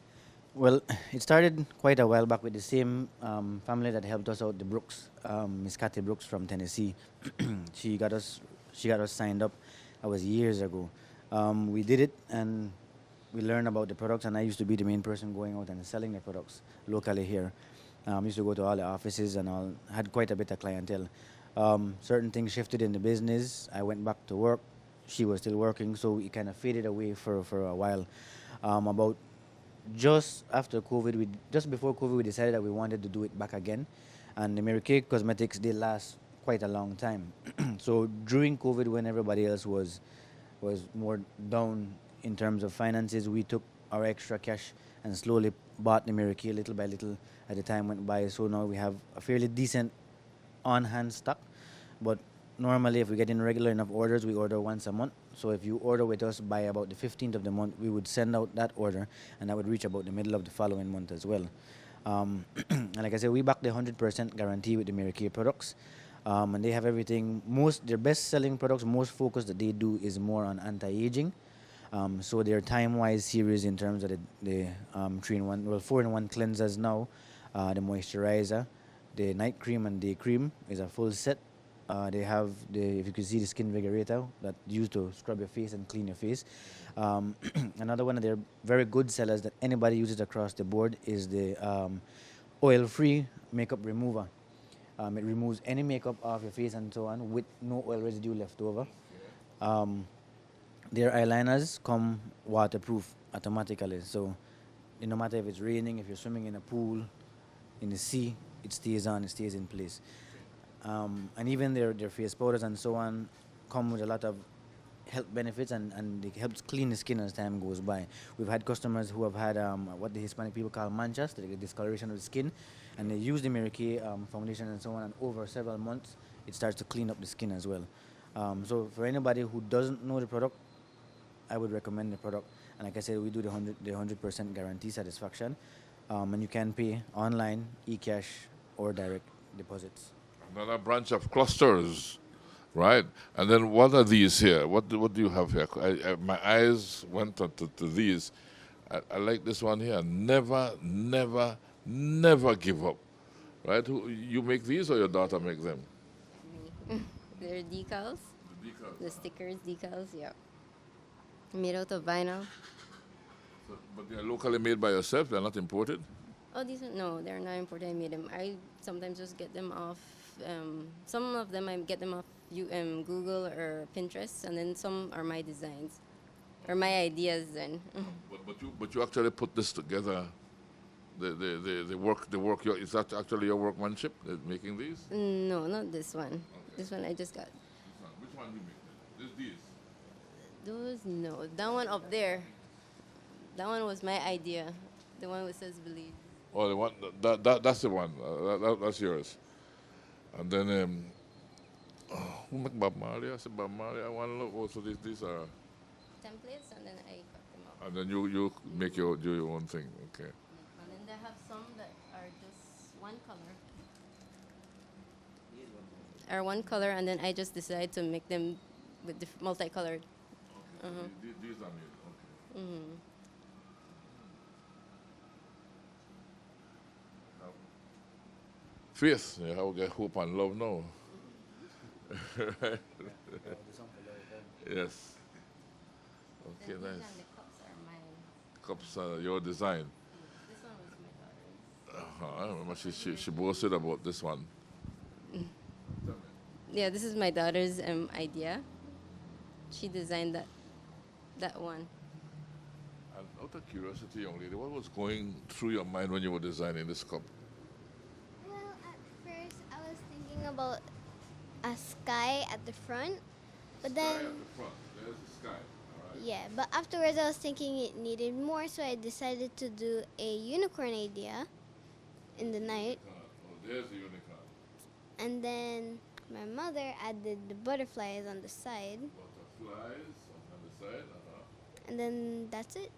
Well, it started quite a while back with the same family that helped us out, the Brooks, Miss Cathy Brooks from Tennessee. She got us signed up. That was years ago. We did it, and we learned about the products, and I used to be the main person going out and selling the products locally here. Used to go to all the offices and all, had quite a bit of clientele. Certain things shifted in the business. I went back to work. She was still working, so we kind of faded away for a while. About just after COVID, just before COVID, we decided that we wanted to do it back again. And the Mary Kay cosmetics did last quite a long time. So during COVID, when everybody else was more down in terms of finances, we took our extra cash and slowly bought the Miracle little by little as the time went by. So now we have a fairly decent on-hand stock. But normally, if we get in regular enough orders, we order once a month. So if you order with us by about the 15th of the month, we would send out that order, and that would reach about the middle of the following month as well. And like I said, we back the 100% guarantee with the Miracle products. And they have everything. Their best-selling products, most focus that they do is more on anti-aging. So their time-wise series in terms of the 3-in-1, 4-in-1 cleansers now, the moisturizer, the night cream and day cream is a full set. They have if you can see, the skin vigorator that used to scrub your face and clean your face. Another one of their very good sellers that anybody uses across the board is the oil-free makeup remover. It removes any makeup off your face and so on with no oil residue left over. Their eyeliners come waterproof automatically, so no matter if it's raining, if you're swimming in a pool, in the sea, it stays on, it stays in place. And even their face powders and so on come with a lot of health benefits, and it helps clean the skin as time goes by. We've had customers who have had what the Hispanic people call manchas, the discoloration of the skin, and they use the Miracle foundation and so on, and over several months it starts to clean up the skin as well. So for anybody who doesn't know the product, I would recommend the product. And like I said, we do the 100% guarantee satisfaction, and you can pay online, e-cash, or direct deposits. Another branch of Clusterz, right? And then what are these here? What do you have here? My eyes went to these. I like this one here. Never, never, never give up, right? You make these or your daughter makes them? They're decals. The decals. The stickers, decals, yeah. Made out of vinyl. So, but they're locally made by yourself? They're not imported? Oh, these are, no, they're not imported. I made them. I sometimes just get them off. Some of them I get them off Google or Pinterest, and then some are my designs or my ideas. Then. But you actually put this together. The work. Is that actually your workmanship? Making these? No, not this one. Okay. This one I just got. Which one you make? These. Those, no. That one up there. That one was my idea. The one which says Belize. Oh, the one that's the one. That's yours. And then who make Bob Marley? I said Bob Marley. I want to look. Also, these are Templates, and then I cut them out. And then you make do your own thing. Okay. And then they have some that are just one color. Are one color, and then I just decided to make them with multicolored. Okay. These are made. Okay. Mm-hmm. Faith, yeah, how we get hope and love now. Yes. Okay, Then nice. these and the cups are mine. Cups are your design. This one was my daughter's. I remember she boasted about this one. Yeah, this is my daughter's idea. She designed that one. And out of curiosity, young lady, what was going through your mind when you were designing this cup? Well, at first I was thinking about a sky at the front, but Sky then at the front. There's the sky. All right. yeah, but afterwards I was thinking it needed more, so I decided to do a unicorn idea in the night, Oh, there's the unicorn. and then my mother added the butterflies on the side, Butterflies on the side. and then that's it.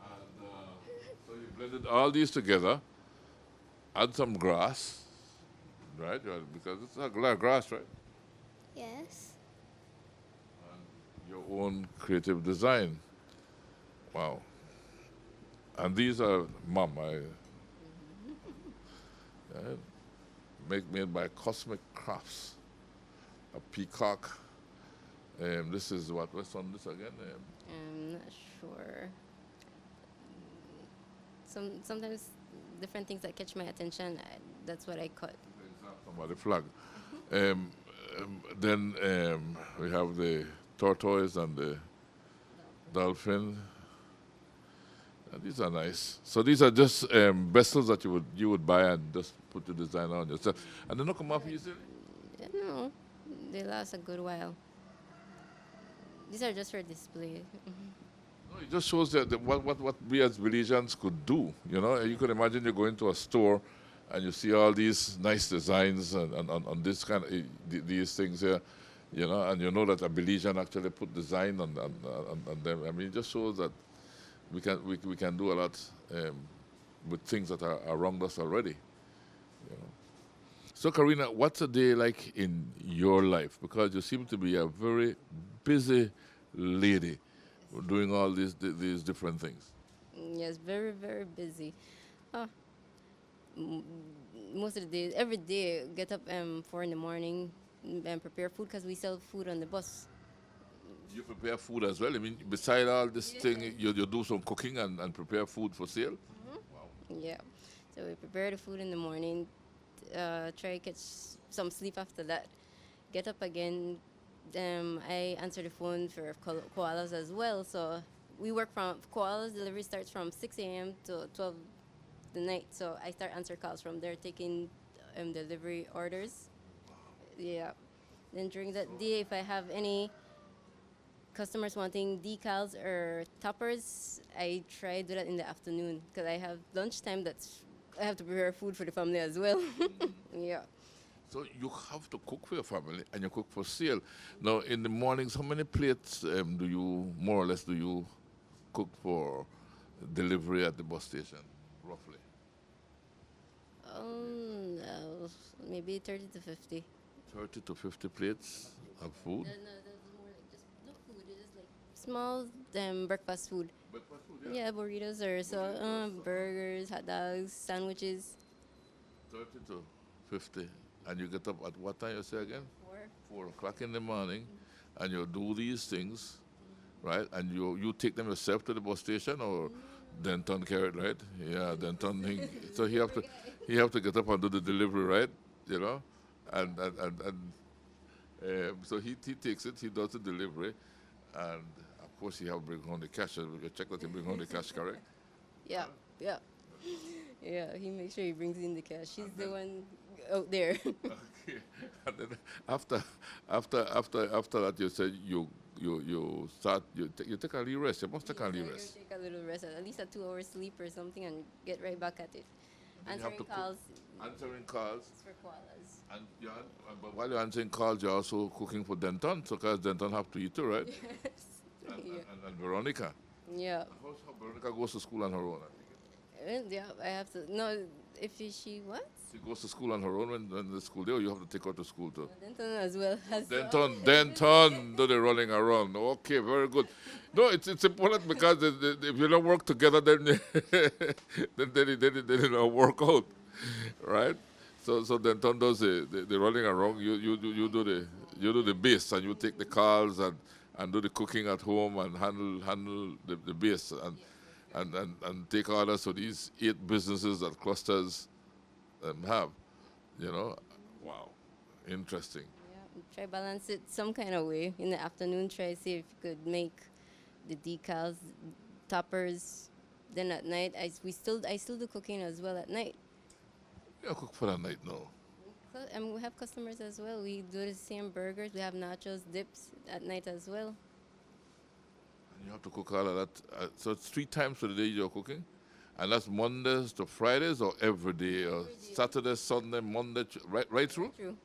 And so you blended all these together. Add some grass, right? Because it's a grass, right? Yes. Your own creative design. Wow. And these are Mom. Made by Cosmic Crafts. A peacock. This is what? What's on this again? I'm not sure. Sometimes different things that catch my attention, that's what I cut. Somebody flag. Then we have the tortoise and the dolphin. These are nice. So these are just vessels that you would buy and just put the design on yourself. And they don't come off easily? No, they last a good while. These are just for display. No, it just shows that what we as Belizeans could do. You know, you could imagine you go into a store and you see all these nice designs and on this kind of these things here, you know, and you know that a Belizean actually put design on them. I mean, it just shows that we can do a lot with things that are around us already. You know. So, Karina, what's a day like in your life? Because you seem to be a very busy lady doing all these different things. Yes, very, very busy. Uh, Most of the days, every day, get up 4 in the morning and prepare food because we sell food on the bus. You prepare food as well? I mean, beside all this thing, you do some cooking and prepare food for sale? Yeah. So we prepare the food in the morning, try to catch some sleep after that, get up again. I answer the phone for koalas as well. So we work from koalas. Delivery starts from 6 a.m. to 12 the night. So I start answer calls from there, taking delivery orders. Yeah. Then during that day, if I have any customers wanting decals or toppers, I try to do that in the afternoon because I have lunchtime. I have to prepare food for the family as well. Yeah. So you have to cook for your family and you cook for sale. Now, in the mornings, how many plates do you, more or less, do you cook for delivery at the bus station, roughly? Maybe 30 to 50. 30 to 50 plates of food? No, that's more like just no food. It's just like small breakfast food. Breakfast food, yeah. Yeah, burritos or burgers, hot dogs, sandwiches. 30 to 50. And you get up at what time, you say again? 4 o'clock in the morning, and you do these things, right? And you take them yourself to the bus station, or Denton carry it, right? Yeah, Denton. So he have to get up and do the delivery, right? You know, and so he takes it, he does the delivery, and of course he have to bring home the cash. You check that he bring home the cash, correct? Yeah, yeah, yeah. He makes sure he brings in the cash. He's the one out there. Okay. And then after that, you said you take a little rest. You must take a little rest. Take a little rest, at least a 2 hour sleep or something, and get right back at it. Answering calls. Answering calls. For koalas. But while you're answering calls, you're also cooking for Denton, so because Denton have to eat too, right? Yes. And Veronica. Yeah. How Veronica goes to school on her own, I think. Yeah, I have to. No, if she what? She goes to school on her own when the school day, or you have to take her to school too? Denton as well. Denton, do the running around. Okay, very good. No, it's important because if you don't work together, then they don't work out, right? So Denton does the running around. You do the base, and you take the calls and do the cooking at home and handle the base and take orders for these 8 businesses that Clusterz have, you know. Wow, interesting. Yeah, try balance it some kind of way. In the afternoon, try see if you could make the decals, toppers. Then at night, I still do cooking as well at night. You cook for the night now. And we have customers as well. We do the same burgers. We have nachos, dips at night as well. And you have to cook all of that. So it's 3 times for the day you're cooking? And that's Mondays to Fridays, or every day? Or Saturday, Sunday, Monday, right through? True.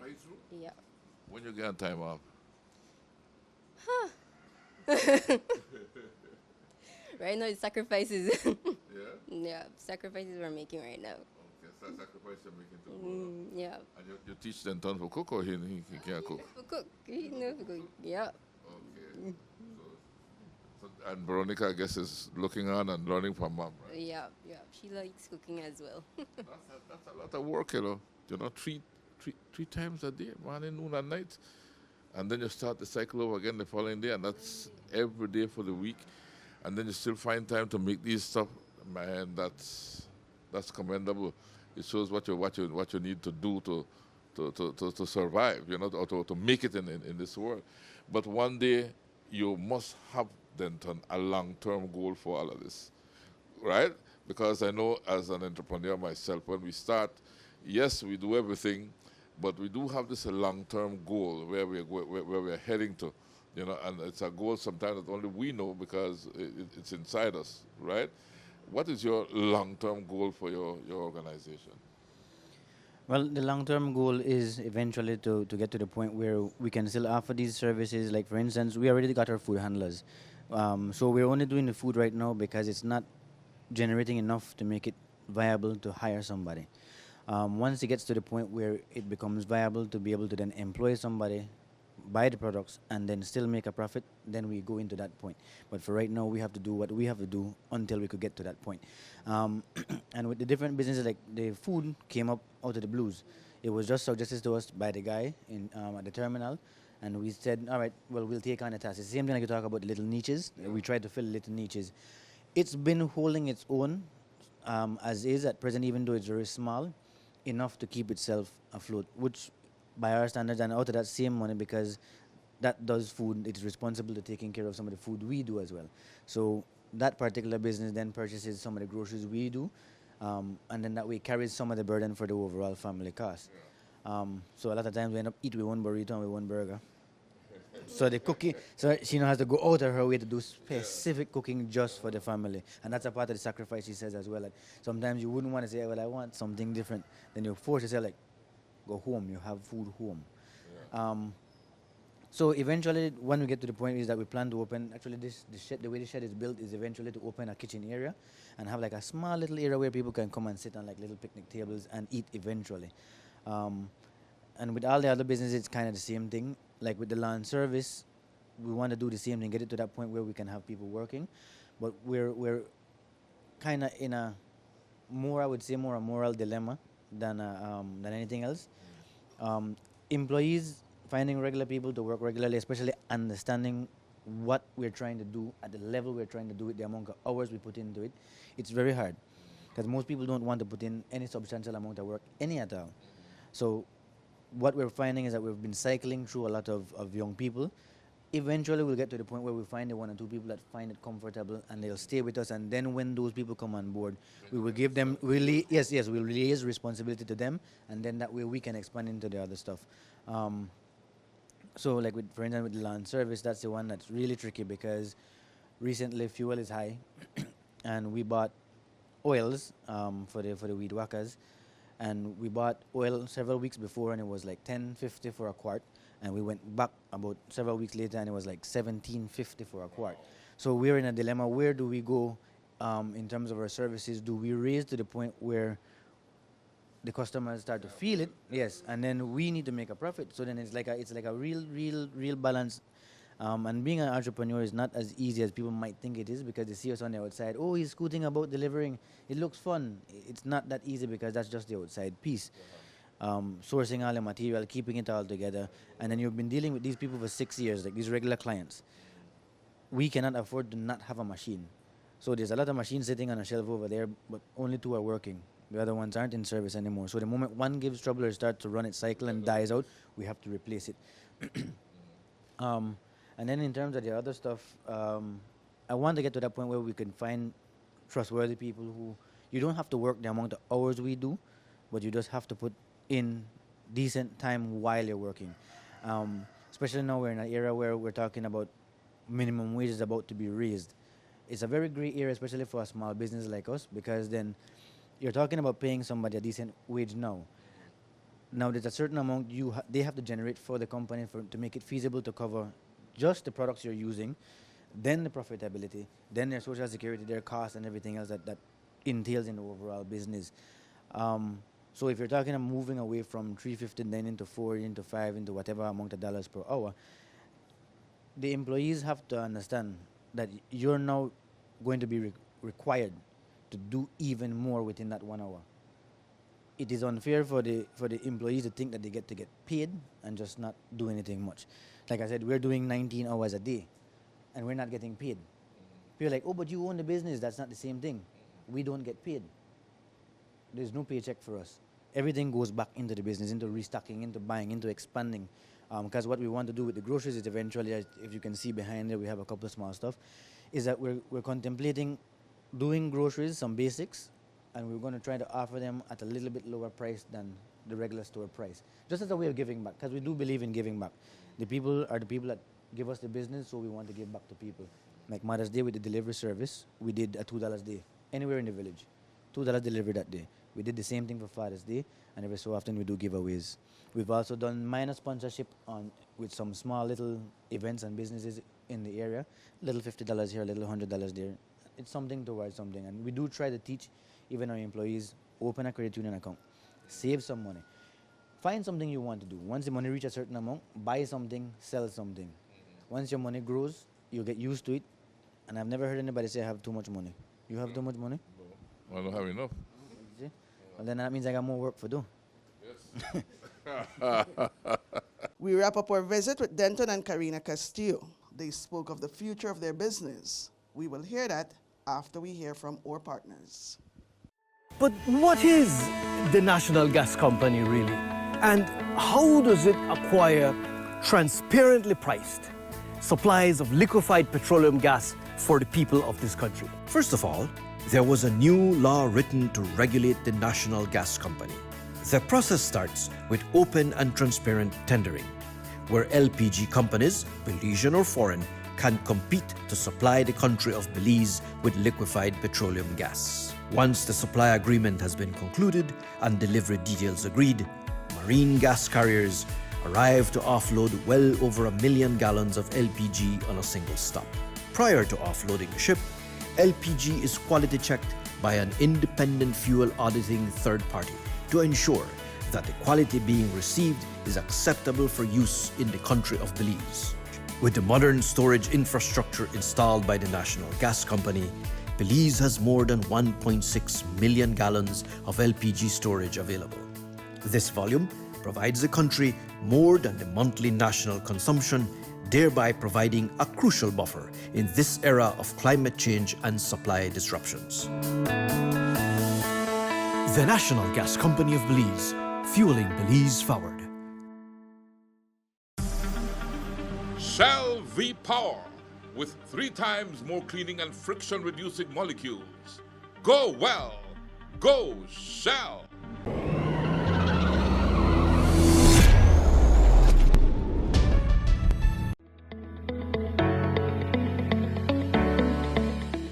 Right through? Yeah. When you get time off? Right now, it's sacrifices. Yeah? Yeah, sacrifices we're making right now. Okay, so sacrifice you're making to Yeah. And you teach Denton to cook, or he can't cook? For cook. He knows to cook. Yeah. Okay. And Veronica, I guess, is looking on and learning from mom, right? Yeah, yeah. She likes cooking as well. That's a lot of work, you know. You know, three times a day, morning, noon, and night. And then you start the cycle over again the following day, and that's every day for the week. And then you still find time to make these stuff. Man, that's commendable. It shows what you need to do to survive, you know, or to make it in this world. But one day you must have Denton a long-term goal for all of this, right? Because I know as an entrepreneur myself, when we start, yes, we do everything, but we do have this long-term goal where we're heading to, You know, and it's a goal sometimes that only we know because it's inside us, right? What is your long-term goal for your organization? Well, the long-term goal is eventually to get to the point where we can still offer these services. Like, for instance, we already got our food handlers. So we're only doing the food right now because it's not generating enough to make it viable to hire somebody. Once it gets to the point where it becomes viable to be able to then employ somebody, buy the products, and then still make a profit, then we go into that point. But for right now, we have to do what we have to do until we could get to that point. And with the different businesses, like the food came up out of the blues. It was just suggested to us by the guy in at the terminal, and we said, all right, well, we'll take on the task. It's the same thing like you talk about little niches. We tried to fill little niches. It's been holding its own as is at present, even though it's very small, enough to keep itself afloat, which by our standards, and out of that same money, because that does food, it's responsible to taking care of some of the food we do as well. So that particular business then purchases some of the groceries we do, and then that way carries some of the burden for the overall family cost. So a lot of times we end up eating with one burrito and with one burger. So the cooking, so she has to go out of her way to do specific cooking just for the family, and that's a part of the sacrifice she says as well. Like sometimes you wouldn't want to say, well, I want something different. Then you force yourself, like, go home, you have food home. So eventually, when we get to the point is that we plan to open, actually the way the shed is built is eventually to open a kitchen area and have like a small little area where people can come and sit on like little picnic tables and eat eventually. And with all the other businesses, it's kind of the same thing. Like with the lawn service, we want to do the same thing, get it to that point where we can have people working, but we're kind of in a more, I would say, more a moral dilemma than anything else. Employees finding regular people to work regularly, especially understanding what we're trying to do at the level we're trying to do it, the amount of hours we put into it, it's very hard because most people don't want to put in any substantial amount of work, any at all. So what we're finding is that we've been cycling through a lot of young people. Eventually we'll get to the point where we find the one or two people that find it comfortable and they'll stay with us, and then when those people come on board, we will give them, we'll release responsibility to them, and then that way we can expand into the other stuff. So like for instance with the land service, that's the one that's really tricky because recently fuel is high and we bought oils for the weed whackers, and we bought oil several weeks before and it was like $10.50 for a quart, and we went back about several weeks later and it was like $17.50 for a quart. So we're in a dilemma. Where do we go in terms of our services? Do we raise to the point where the customers start to feel it? Yes, and then we need to make a profit. So then it's like a real balance. And being an entrepreneur is not as easy as people might think it is because they see us on the outside. Oh, he's scooting about delivering. It looks fun. It's not that easy because that's just the outside piece. Sourcing all the material, keeping it all together, and then you've been dealing with these people for 6 years, like these regular clients. We cannot afford to not have a machine. So there's a lot of machines sitting on a shelf over there, but only 2 are working. The other ones aren't in service anymore. So the moment one gives trouble or starts to run its cycle and dies out, we have to replace it. And then in terms of the other stuff, I want to get to that point where we can find trustworthy people who, you don't have to work the amount of hours we do, but you just have to put in decent time while you're working. Especially now we're in an era where we're talking about minimum wage is about to be raised. It's a very gray area, especially for a small business like us, because then you're talking about paying somebody a decent wage now. Now there's a certain amount they have to generate for the company to make it feasible to cover just the products you're using, then the profitability, then their social security, their costs, and everything else that entails in the overall business. So if you're talking about moving away from $3.50 then into $4, into $5, into whatever amount of dollars per hour, the employees have to understand that you're now going to be required to do even more within that 1 hour. It is unfair for the employees to think that they get paid and just not do anything much. Like I said, we're doing 19 hours a day and we're not getting paid. People are like, oh, but you own the business. That's not the same thing. We don't get paid. There's no paycheck for us. Everything goes back into the business, into restocking, into buying, into expanding. Because what we want to do with the groceries is eventually, if you can see behind there, we have a couple of small stuff, is that we're contemplating doing groceries, some basics, and we're going to try to offer them at a little bit lower price than the regular store price, just as a way of giving back, because we do believe in giving back. The people are the people that give us the business, so we want to give back to people. Like Mother's Day with the delivery service, we did a $2 day anywhere in the village, $2 delivery that day. We did the same thing for Father's Day, and every so often we do giveaways. We've also done minor sponsorship on with some small little events and businesses in the area, little $50 here, little $100 there. It's something towards something, and we do try to teach even our employees, open a credit union account, save some money, find something you want to do. Once the money reaches a certain amount, buy something, sell something. Once your money grows, you'll get used to it, and I've never heard anybody say I have too much money. You have too much money? I don't have enough. See? Well, then that means I got more work to do. Yes. We wrap up our visit with Denton and Karina Castillo. They spoke of the future of their business. We will hear that after we hear from our partners. But what is the national gas company really? And how does it acquire transparently priced supplies of liquefied petroleum gas for the people of this country? First of all, there was a new law written to regulate the national gas company. The process starts with open and transparent tendering, where LPG companies, Belizean or foreign, can compete to supply the country of Belize with liquefied petroleum gas. Once the supply agreement has been concluded and delivery details agreed, marine gas carriers arrive to offload well over 1 million gallons of LPG on a single stop. Prior to offloading the ship, LPG is quality checked by an independent fuel auditing third party to ensure that the quality being received is acceptable for use in the country of Belize. With the modern storage infrastructure installed by the National Gas Company, Belize has more than 1.6 million gallons of LPG storage available. This volume provides the country more than the monthly national consumption, thereby providing a crucial buffer in this era of climate change and supply disruptions. The National Gas Company of Belize, fueling Belize forward. Shell V-Power with 3 times more cleaning and friction-reducing molecules. Go well. Go Shell.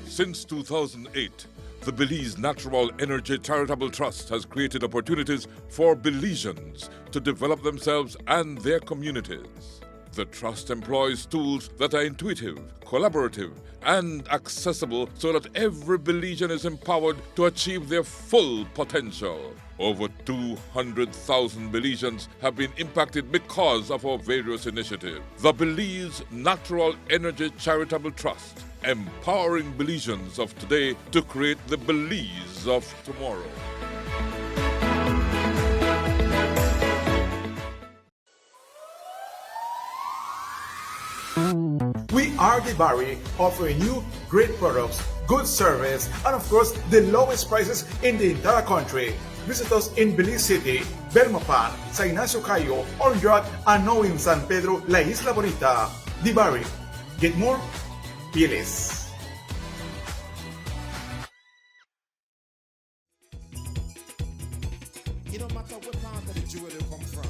Since 2008, the Belize Natural Energy Charitable Trust has created opportunities for Belizeans to develop themselves and their communities. The trust employs tools that are intuitive, collaborative, and accessible so that every Belizean is empowered to achieve their full potential. Over 200,000 Belizeans have been impacted because of our various initiatives. The Belize Natural Energy Charitable Trust, empowering Belizeans of today to create the Belize of tomorrow. We are the Barry, offering you great products, good service, and of course, the lowest prices in the entire country. Visit us in Belize City, Belmopan, San Ignacio Cayo, Orange, and now in San Pedro, La Isla Bonita. The Barry. Get more? Be less. It don't matter what part of the jewel you come from.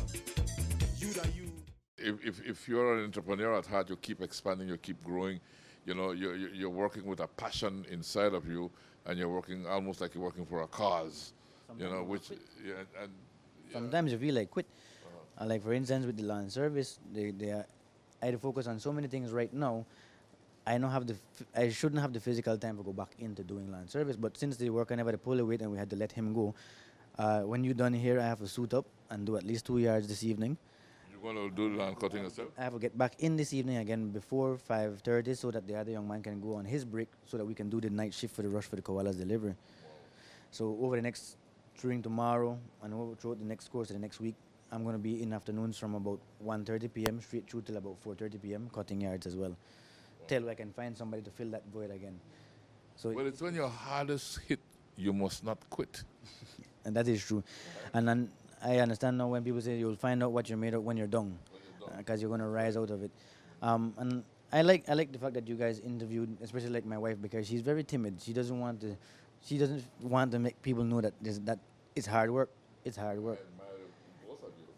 If you're an entrepreneur at heart, you keep expanding, you keep growing. You know, you're working with a passion inside of you, and you're working almost like you're working for a cause. Sometimes you know, which sometimes you feel like quit. Like for instance, with the land service, I had to focus on so many things right now. I shouldn't have the physical time to go back into doing land service. But since the worker never had to pull the weight and we had to let him go, when you're done here, I have to suit up and do at least 2 yards this evening. You're going to do land cutting yourself? I have to get back in this evening again before 5:30 so that the other young man can go on his break so that we can do the night shift for the rush for the koalas delivery. So over the next, during tomorrow and throughout the next course of the next week, I'm going to be in afternoons from about 1:30 p.m. straight through till about 4:30 p.m. cutting yards as well. Till I can find somebody to fill that void again. So well, it's when your hardest hit, you must not quit. And that is true. And then I understand now when people say you'll find out what you're made of when you're done, because you're going to rise out of it. And I like the fact that you guys interviewed, especially like my wife, because she's very timid. She doesn't want to make people know that it's hard work. It's hard work.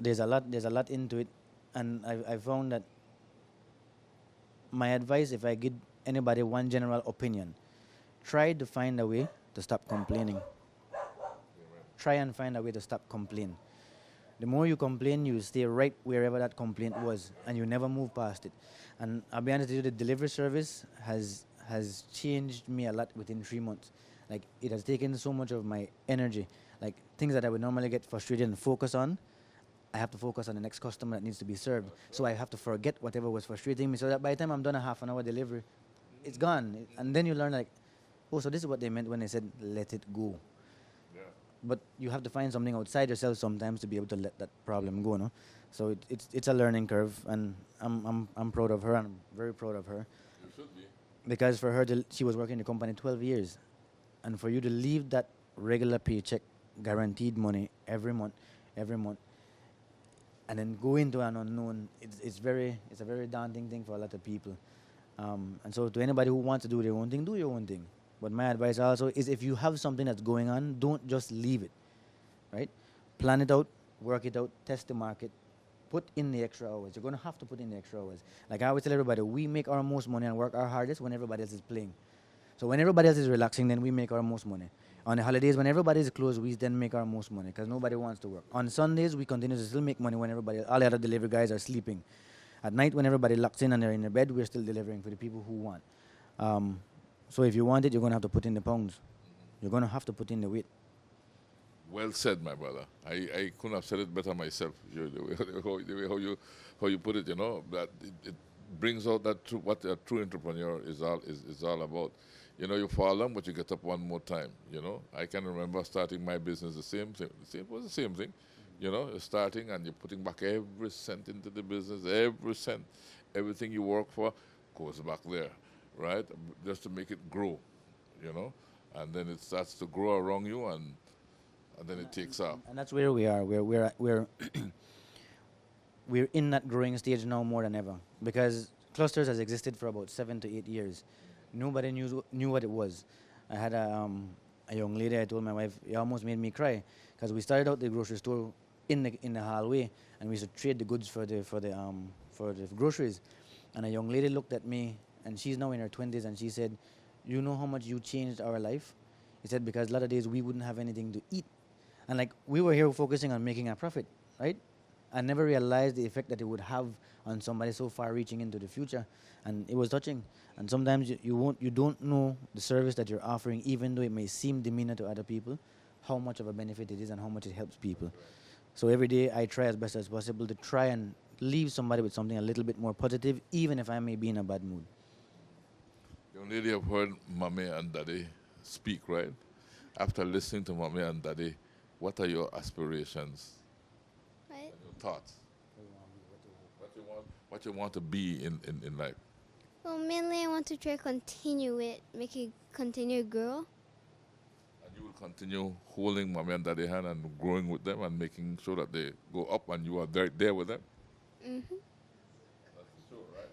There's a lot into it, and I found that my advice, if I give anybody one general opinion, try to find a way to stop complaining. Try and find a way to stop complaining. The more you complain, you stay right wherever that complaint was, and you never move past it. And I'll be honest with you, the delivery service has changed me a lot within 3 months. Like, it has taken so much of my energy. Like, things that I would normally get frustrated and focus on, I have to focus on the next customer that needs to be served. So I have to forget whatever was frustrating me, so that by the time I'm done a half an hour delivery, it's gone. And then you learn, like, oh, so this is what they meant when they said, let it go. But you have to find something outside yourself sometimes to be able to let that problem go, no? So it's a learning curve, and I'm proud of her, and I'm very proud of her. You should be. Because for her, she was working in the company 12 years, and for you to leave that regular paycheck, guaranteed money every month, and then go into an unknown, it's a very daunting thing for a lot of people. And so to anybody who wants to do their own thing, do your own thing. But my advice also is, if you have something that's going on, don't just leave it, right? Plan it out, work it out, test the market, put in the extra hours. You're going to have to put in the extra hours. Like I always tell everybody, we make our most money and work our hardest when everybody else is playing. So when everybody else is relaxing, then we make our most money. On the holidays, when everybody is closed, we then make our most money because nobody wants to work. On Sundays, we continue to still make money when all the other delivery guys are sleeping. At night, when everybody locks in and they're in their bed, we're still delivering for the people who want. So if you want it, you're going to have to put in the pounds. You're going to have to put in the weight. Well said, my brother. I couldn't have said it better myself. The way how you put it, you know, that it brings out that what a true entrepreneur is all about. You know, you fall along, but you get up one more time. You know, I can remember starting my business the same thing. It was the same thing. You know, you're starting and you're putting back every cent into the business, every cent, everything you work for goes back there, right? Just to make it grow, you know, and then it starts to grow around you, and then it takes off. And that's where we are. We're we're in that growing stage now more than ever, because Clusterz has existed for about 7 to 8 years. Nobody knew what it was. I had a young lady. I told my wife, it almost made me cry, because we started out the grocery store in the hallway, and we used to trade the goods for the groceries. And a young lady looked at me, and she's now in her 20s, and she said, "You know how much you changed our life?" He said, because a lot of days we wouldn't have anything to eat, and like we were here focusing on making a profit, right? I never realized the effect that it would have on somebody so far reaching into the future, and it was touching. And sometimes you don't know the service that you're offering, even though it may seem demeanor to other people, how much of a benefit it is and how much it helps people. So every day I try as best as possible to try and leave somebody with something a little bit more positive, even if I may be in a bad mood. Young lady, have heard Mommy and Daddy speak, right? After listening to Mommy and Daddy, what are your aspirations? Right. And your thoughts? What you want to be in life? Well, mainly I want to try continue it, make it continue grow. And you will continue holding Mommy and Daddy hand and growing with them and making sure that they go up and you are there with them? Mm-hmm. That's for sure, right?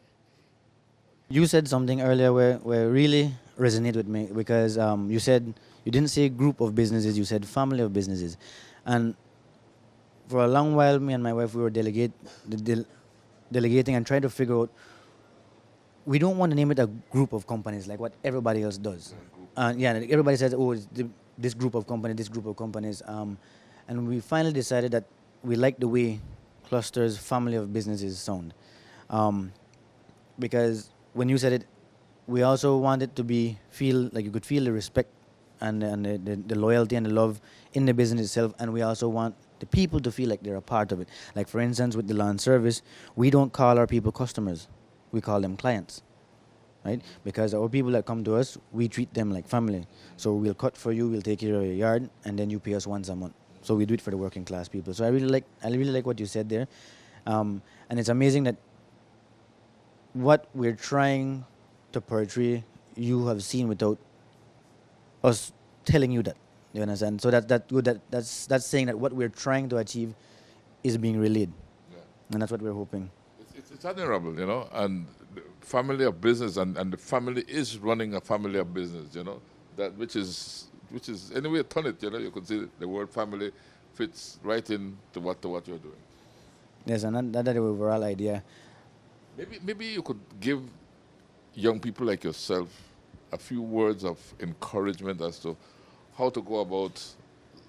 You said something earlier where really resonated with me, because you said, you didn't say group of businesses, you said family of businesses. And for a long while, me and my wife, we were delegating and trying to figure out, we don't want to name it a group of companies like what everybody else does. Everybody says, oh, it's this group of companies. And we finally decided that we like the way Clusterz family of businesses sound. Because when you said it, we also wanted to feel like you could feel the respect and the loyalty and the love in the business itself, and we also want the people to feel like they're a part of it. Like, for instance, with the lawn service, we don't call our people customers, we call them clients, right? Because our people that come to us, we treat them like family. So we'll cut for you, we'll take care of your yard, and then you pay us once a month. So we do it for the working class people. So I really like what you said there, and it's amazing that what we're trying to portray, you have seen without us telling you that. You understand? So that's saying that what we're trying to achieve is being relayed, and that's what we're hoping. It's admirable, you know, and the family of business, and the family is running a family of business, you know, that which is anyway turn it, you know, you could see the word family fits right into what you're doing. Yes, and that's the overall idea. Maybe you could give young people like yourself a few words of encouragement as to how to go about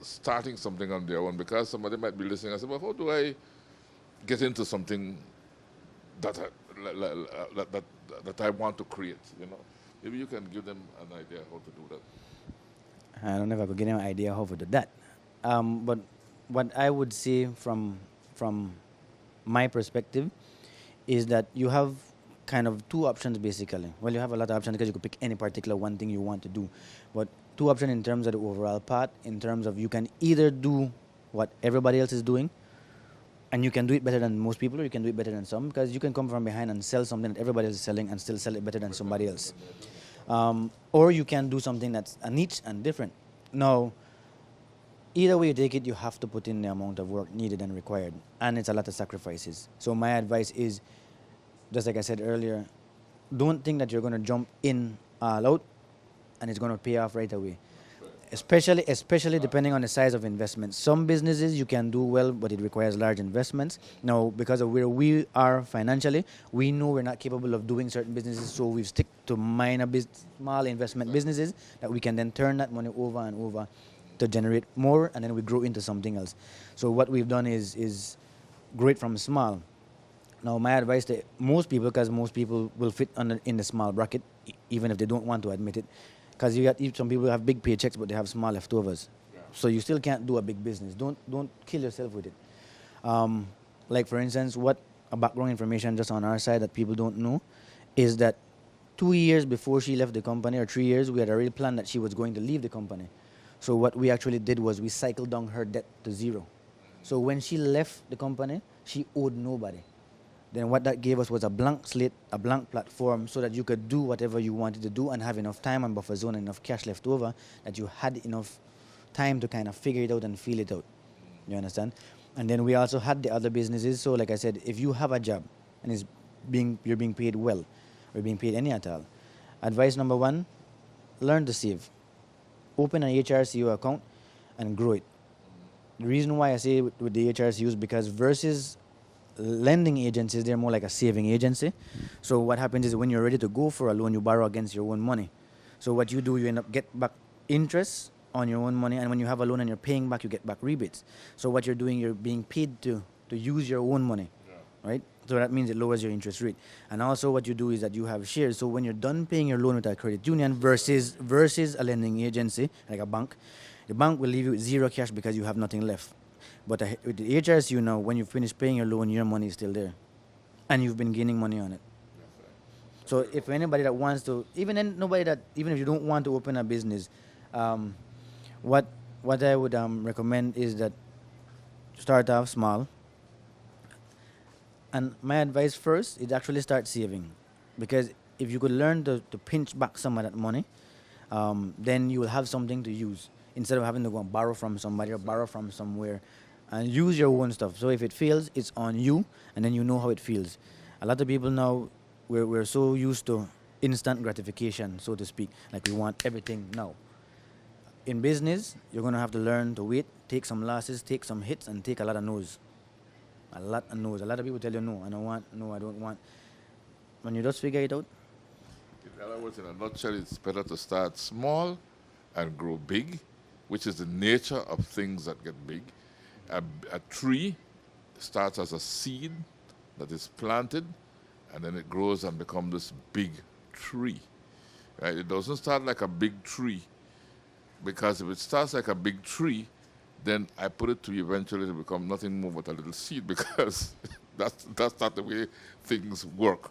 starting something on their own? Because somebody might be listening and say, well, how do I get into something that that I want to create, you know? Maybe you can give them an idea how to do that. I don't know if I could give them an idea how to do that. But what I would say from my perspective is that you have kind of two options basically. Well, you have a lot of options because you could pick any particular one thing you want to do. But two options in terms of the overall part, in terms of you can either do what everybody else is doing, and you can do it better than most people, or you can do it better than some, because you can come from behind and sell something that everybody else is selling and still sell it better than somebody else. Or you can do something that's a niche and different. Now, either way you take it, you have to put in the amount of work needed and required, and it's a lot of sacrifices. So my advice is, just like I said earlier, don't think that you're going to jump in all out and it's going to pay off right away. Especially depending on the size of investment. Some businesses you can do well, but it requires large investments. Now, because of where we are financially, we know we're not capable of doing certain businesses, so we've stick to small investment businesses that we can then turn that money over and over to generate more, and then we grow into something else. So what we've done is grow it from small. Now, my advice to most people, because most people will fit in the small bracket, even if they don't want to admit it, because you got some people who have big paychecks, but they have small leftovers. Yeah. So you still can't do a big business. Don't kill yourself with it. Like, for instance, what a background information just on our side that people don't know is that 2 years before she left the company, or 3 years, we had already planned that she was going to leave the company. So what we actually did was we cycled down her debt to zero. So when she left the company, she owed nobody. Then what that gave us was a blank slate, a blank platform, so that you could do whatever you wanted to do and have enough time and buffer zone and enough cash left over that you had enough time to kind of figure it out and feel it out. You understand? And then we also had the other businesses. So like I said, if you have a job and you're being paid well, or being paid any at all, advice number one, learn to save. Open an HRCO account and grow it. The reason why I say with the HRCO is because versus lending agencies, they're more like a saving agency. So what happens is when you're ready to go for a loan, you borrow against your own money. So what you do, you end up get back interest on your own money, and when you have a loan and you're paying back, you get back rebates. So what you're doing, you're being paid to use your own money, right? So that means it lowers your interest rate. And also what you do is that you have shares. So when you're done paying your loan with a credit union versus a lending agency, like a bank, the bank will leave you with zero cash because you have nothing left. But with the HRSU now, when you finish paying your loan, your money is still there. And you've been gaining money on it. So if anybody that wants to, even if you don't want to open a business, what I would recommend is that start off small. And my advice first is actually start saving. Because if you could learn to pinch back some of that money, then you will have something to use instead of having to go and borrow from somebody or borrow from somewhere, and use your own stuff. So if it fails, it's on you, and then you know how it feels. A lot of people now, we're so used to instant gratification, so to speak. Like, we want everything now. In business, you're going to have to learn to wait, take some losses, take some hits, and take a lot of no's. A lot of no's. A lot of people tell you, no, I don't want, no, I don't want. When you just figure it out. In other words, in a nutshell, it's better to start small and grow big, which is the nature of things that get big. A tree starts as a seed that is planted, and then it grows and becomes this big tree. Right? It doesn't start like a big tree, because if it starts like a big tree, then I put it to eventually to become nothing more but a little seed, because that's not the way things work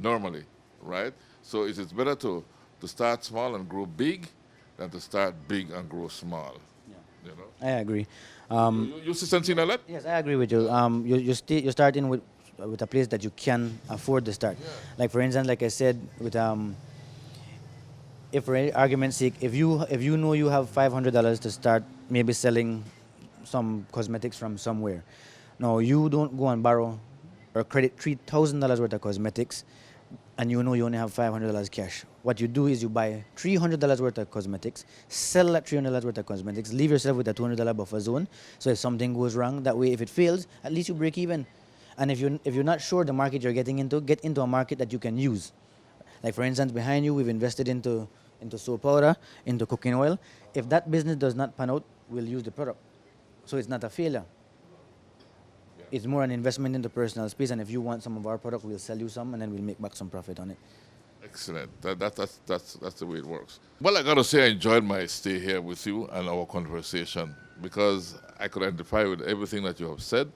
normally, right? So it is better to start small and grow big than to start big and grow small. Yeah. You know? I agree. You see something like that? Yes, I agree with you. You're starting with a place that you can afford to start. Yeah. Like, for instance, like I said, with if for any argument's sake, if you know you have $500 to start maybe selling some cosmetics from somewhere, no, you don't go and borrow or credit $3,000 worth of cosmetics, and you know you only have $500 cash. What you do is you buy $300 worth of cosmetics, sell that $300 worth of cosmetics, leave yourself with a $200 buffer zone. So if something goes wrong, that way if it fails, at least you break even. And if you're not sure the market you're getting into, get into a market that you can use. Like for instance, behind you, we've invested into soap powder, into cooking oil. If that business does not pan out, we'll use the product. So it's not a failure. It's more an investment into personal space, and if you want some of our product, we'll sell you some, and then we'll make back some profit on it. Excellent. That's the way it works. Well, I got to say I enjoyed my stay here with you and our conversation because I could identify with everything that you have said,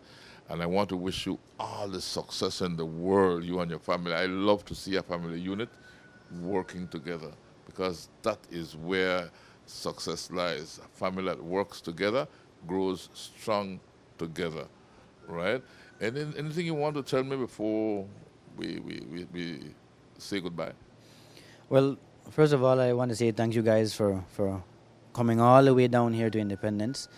and I want to wish you all the success in the world, you and your family. I love to see a family unit working together because that is where success lies. A family that works together grows strong together, right? And then anything you want to tell me before we say goodbye? Well, first of all, I want to say thank you guys for coming all the way down here to Independence.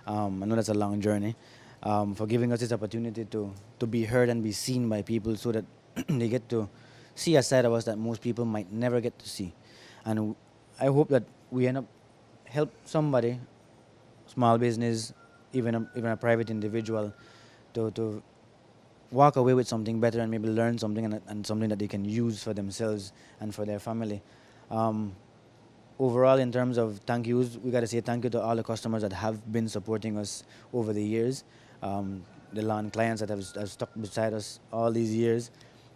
I know that's a long journey. For giving us this opportunity to be heard and be seen by people so that they get to see a side of us that most people might never get to see. And I hope that we end up help somebody, small business, even a private individual, to walk away with something better and maybe learn something and something that they can use for themselves and for their family. Overall, in terms of thank yous, we got to say thank you to all the customers that have been supporting us over the years, the lawn clients that have stuck beside us all these years,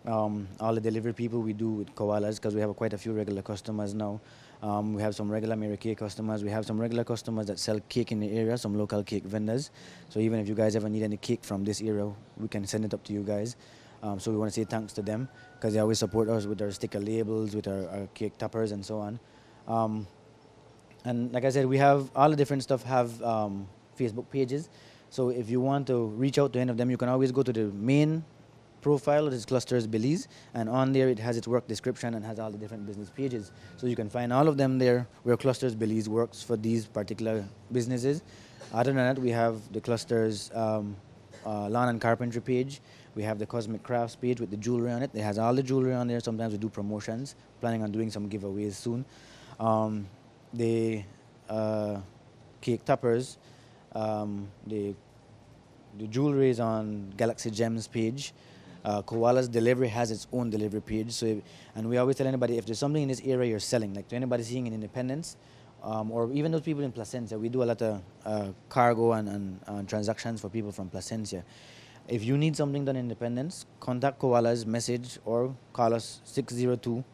all the delivery people we do with koalas, because we have quite a few regular customers now. We have some regular Mary Kay customers. We have some regular customers that sell cake in the area, some local cake vendors. So even if you guys ever need any cake from this area, we can send it up to you guys. So we want to say thanks to them because they always support us with our sticker labels, with our cake toppers and so on. And like I said, we have all the different stuff have Facebook pages. So if you want to reach out to any of them, you can always go to the main profile. It is Clusterz Belize, and on there it has its work description and has all the different business pages. So you can find all of them there where Clusterz Belize works for these particular businesses. Other than that, we have the Clusterz Lawn and Carpentry page. We have the Cosmic Crafts page with the jewelry on it. It has all the jewelry on there. Sometimes we do promotions. Planning on doing some giveaways soon. The cake toppers, the jewelry is on Galaxy Gems page. Koala's Delivery has its own delivery page. So, and we always tell anybody, if there's something in this area you're selling, like to anybody seeing in Independence, or even those people in Placencia, we do a lot of cargo and transactions for people from Placencia. If you need something done in Independence, contact Koala's message or call us 602-5737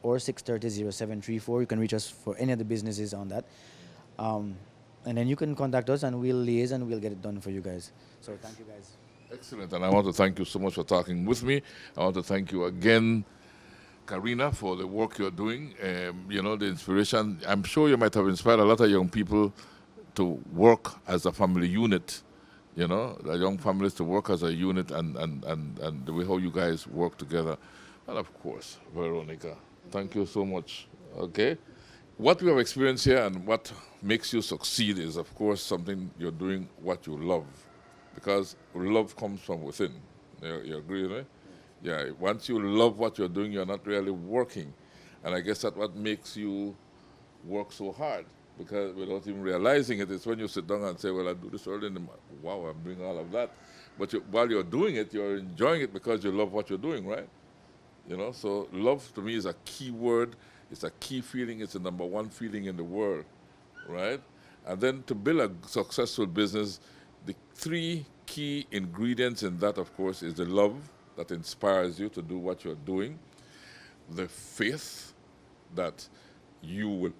or 630-0734. You can reach us for any of the businesses on that. And then you can contact us and we'll liaise and we'll get it done for you guys. So thank you guys. Excellent, and I want to thank you so much for talking with me. I want to thank you again, Karina, for the work you're doing. You know, the inspiration. I'm sure you might have inspired a lot of young people to work as a family unit. You know, the young families to work as a unit and the way how you guys work together. And of course, Veronica, thank you so much. Okay, what we have experienced here and what makes you succeed is, of course, something you're doing what you love. Because love comes from within. You agree with me? Yeah, once you love what you're doing, you're not really working. And I guess that's what makes you work so hard. Because without even realizing it, it's when you sit down and say, well, I do this early in the morning. Wow, I'm doing all of that. But while you're doing it, you're enjoying it because you love what you're doing, right? You know, so love to me is a key word. It's a key feeling. It's the number one feeling in the world, right? And then to build a successful business, the three key ingredients in that, of course, is the love that inspires you to do what you're doing, the faith that you will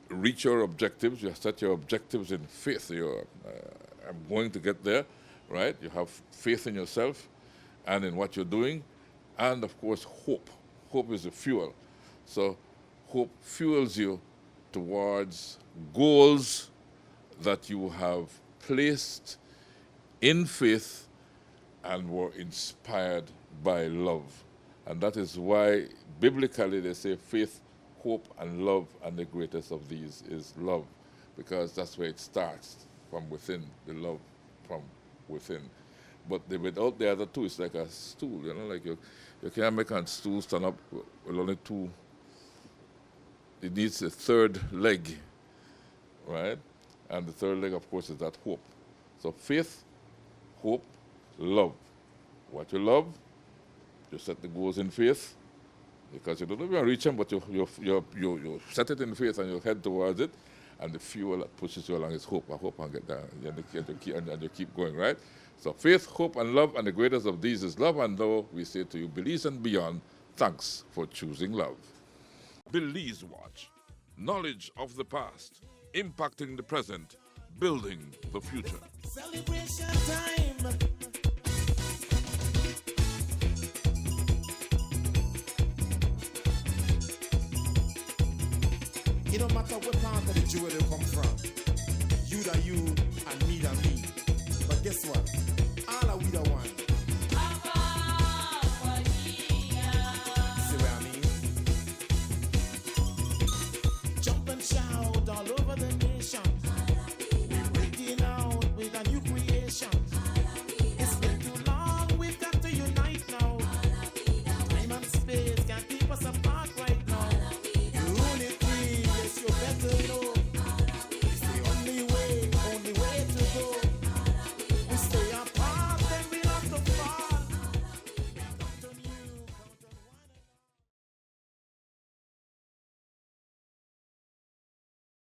reach your objectives. You set your objectives in faith. I'm going to get there, right? You have faith in yourself and in what you're doing, and, of course, hope. Hope is the fuel. So hope fuels you towards goals that you have placed in faith and were inspired by love. And that is why biblically they say faith, hope, and love, and the greatest of these is love, because that's where it starts, from within, the love from within. But without the other two, it's like a stool, you know, like you can't make a stool stand up with only two. It needs a third leg, right? And the third leg, of course, is that hope. So faith, hope, love. What you love, you set the goals in faith, Because you don't know if you're reaching, but you set it in faith and you head towards it, and the fuel that pushes you along is hope. I hope I'll get there, and you keep going, right? So faith, hope, and love, and the greatest of these is love, and though we say to you, Belize and beyond, thanks for choosing love. Belize Watch. Knowledge of the past, impacting the present, building the future. Celebration time. It don't matter what part of the jewel they come from. You that you and me that me. But guess what?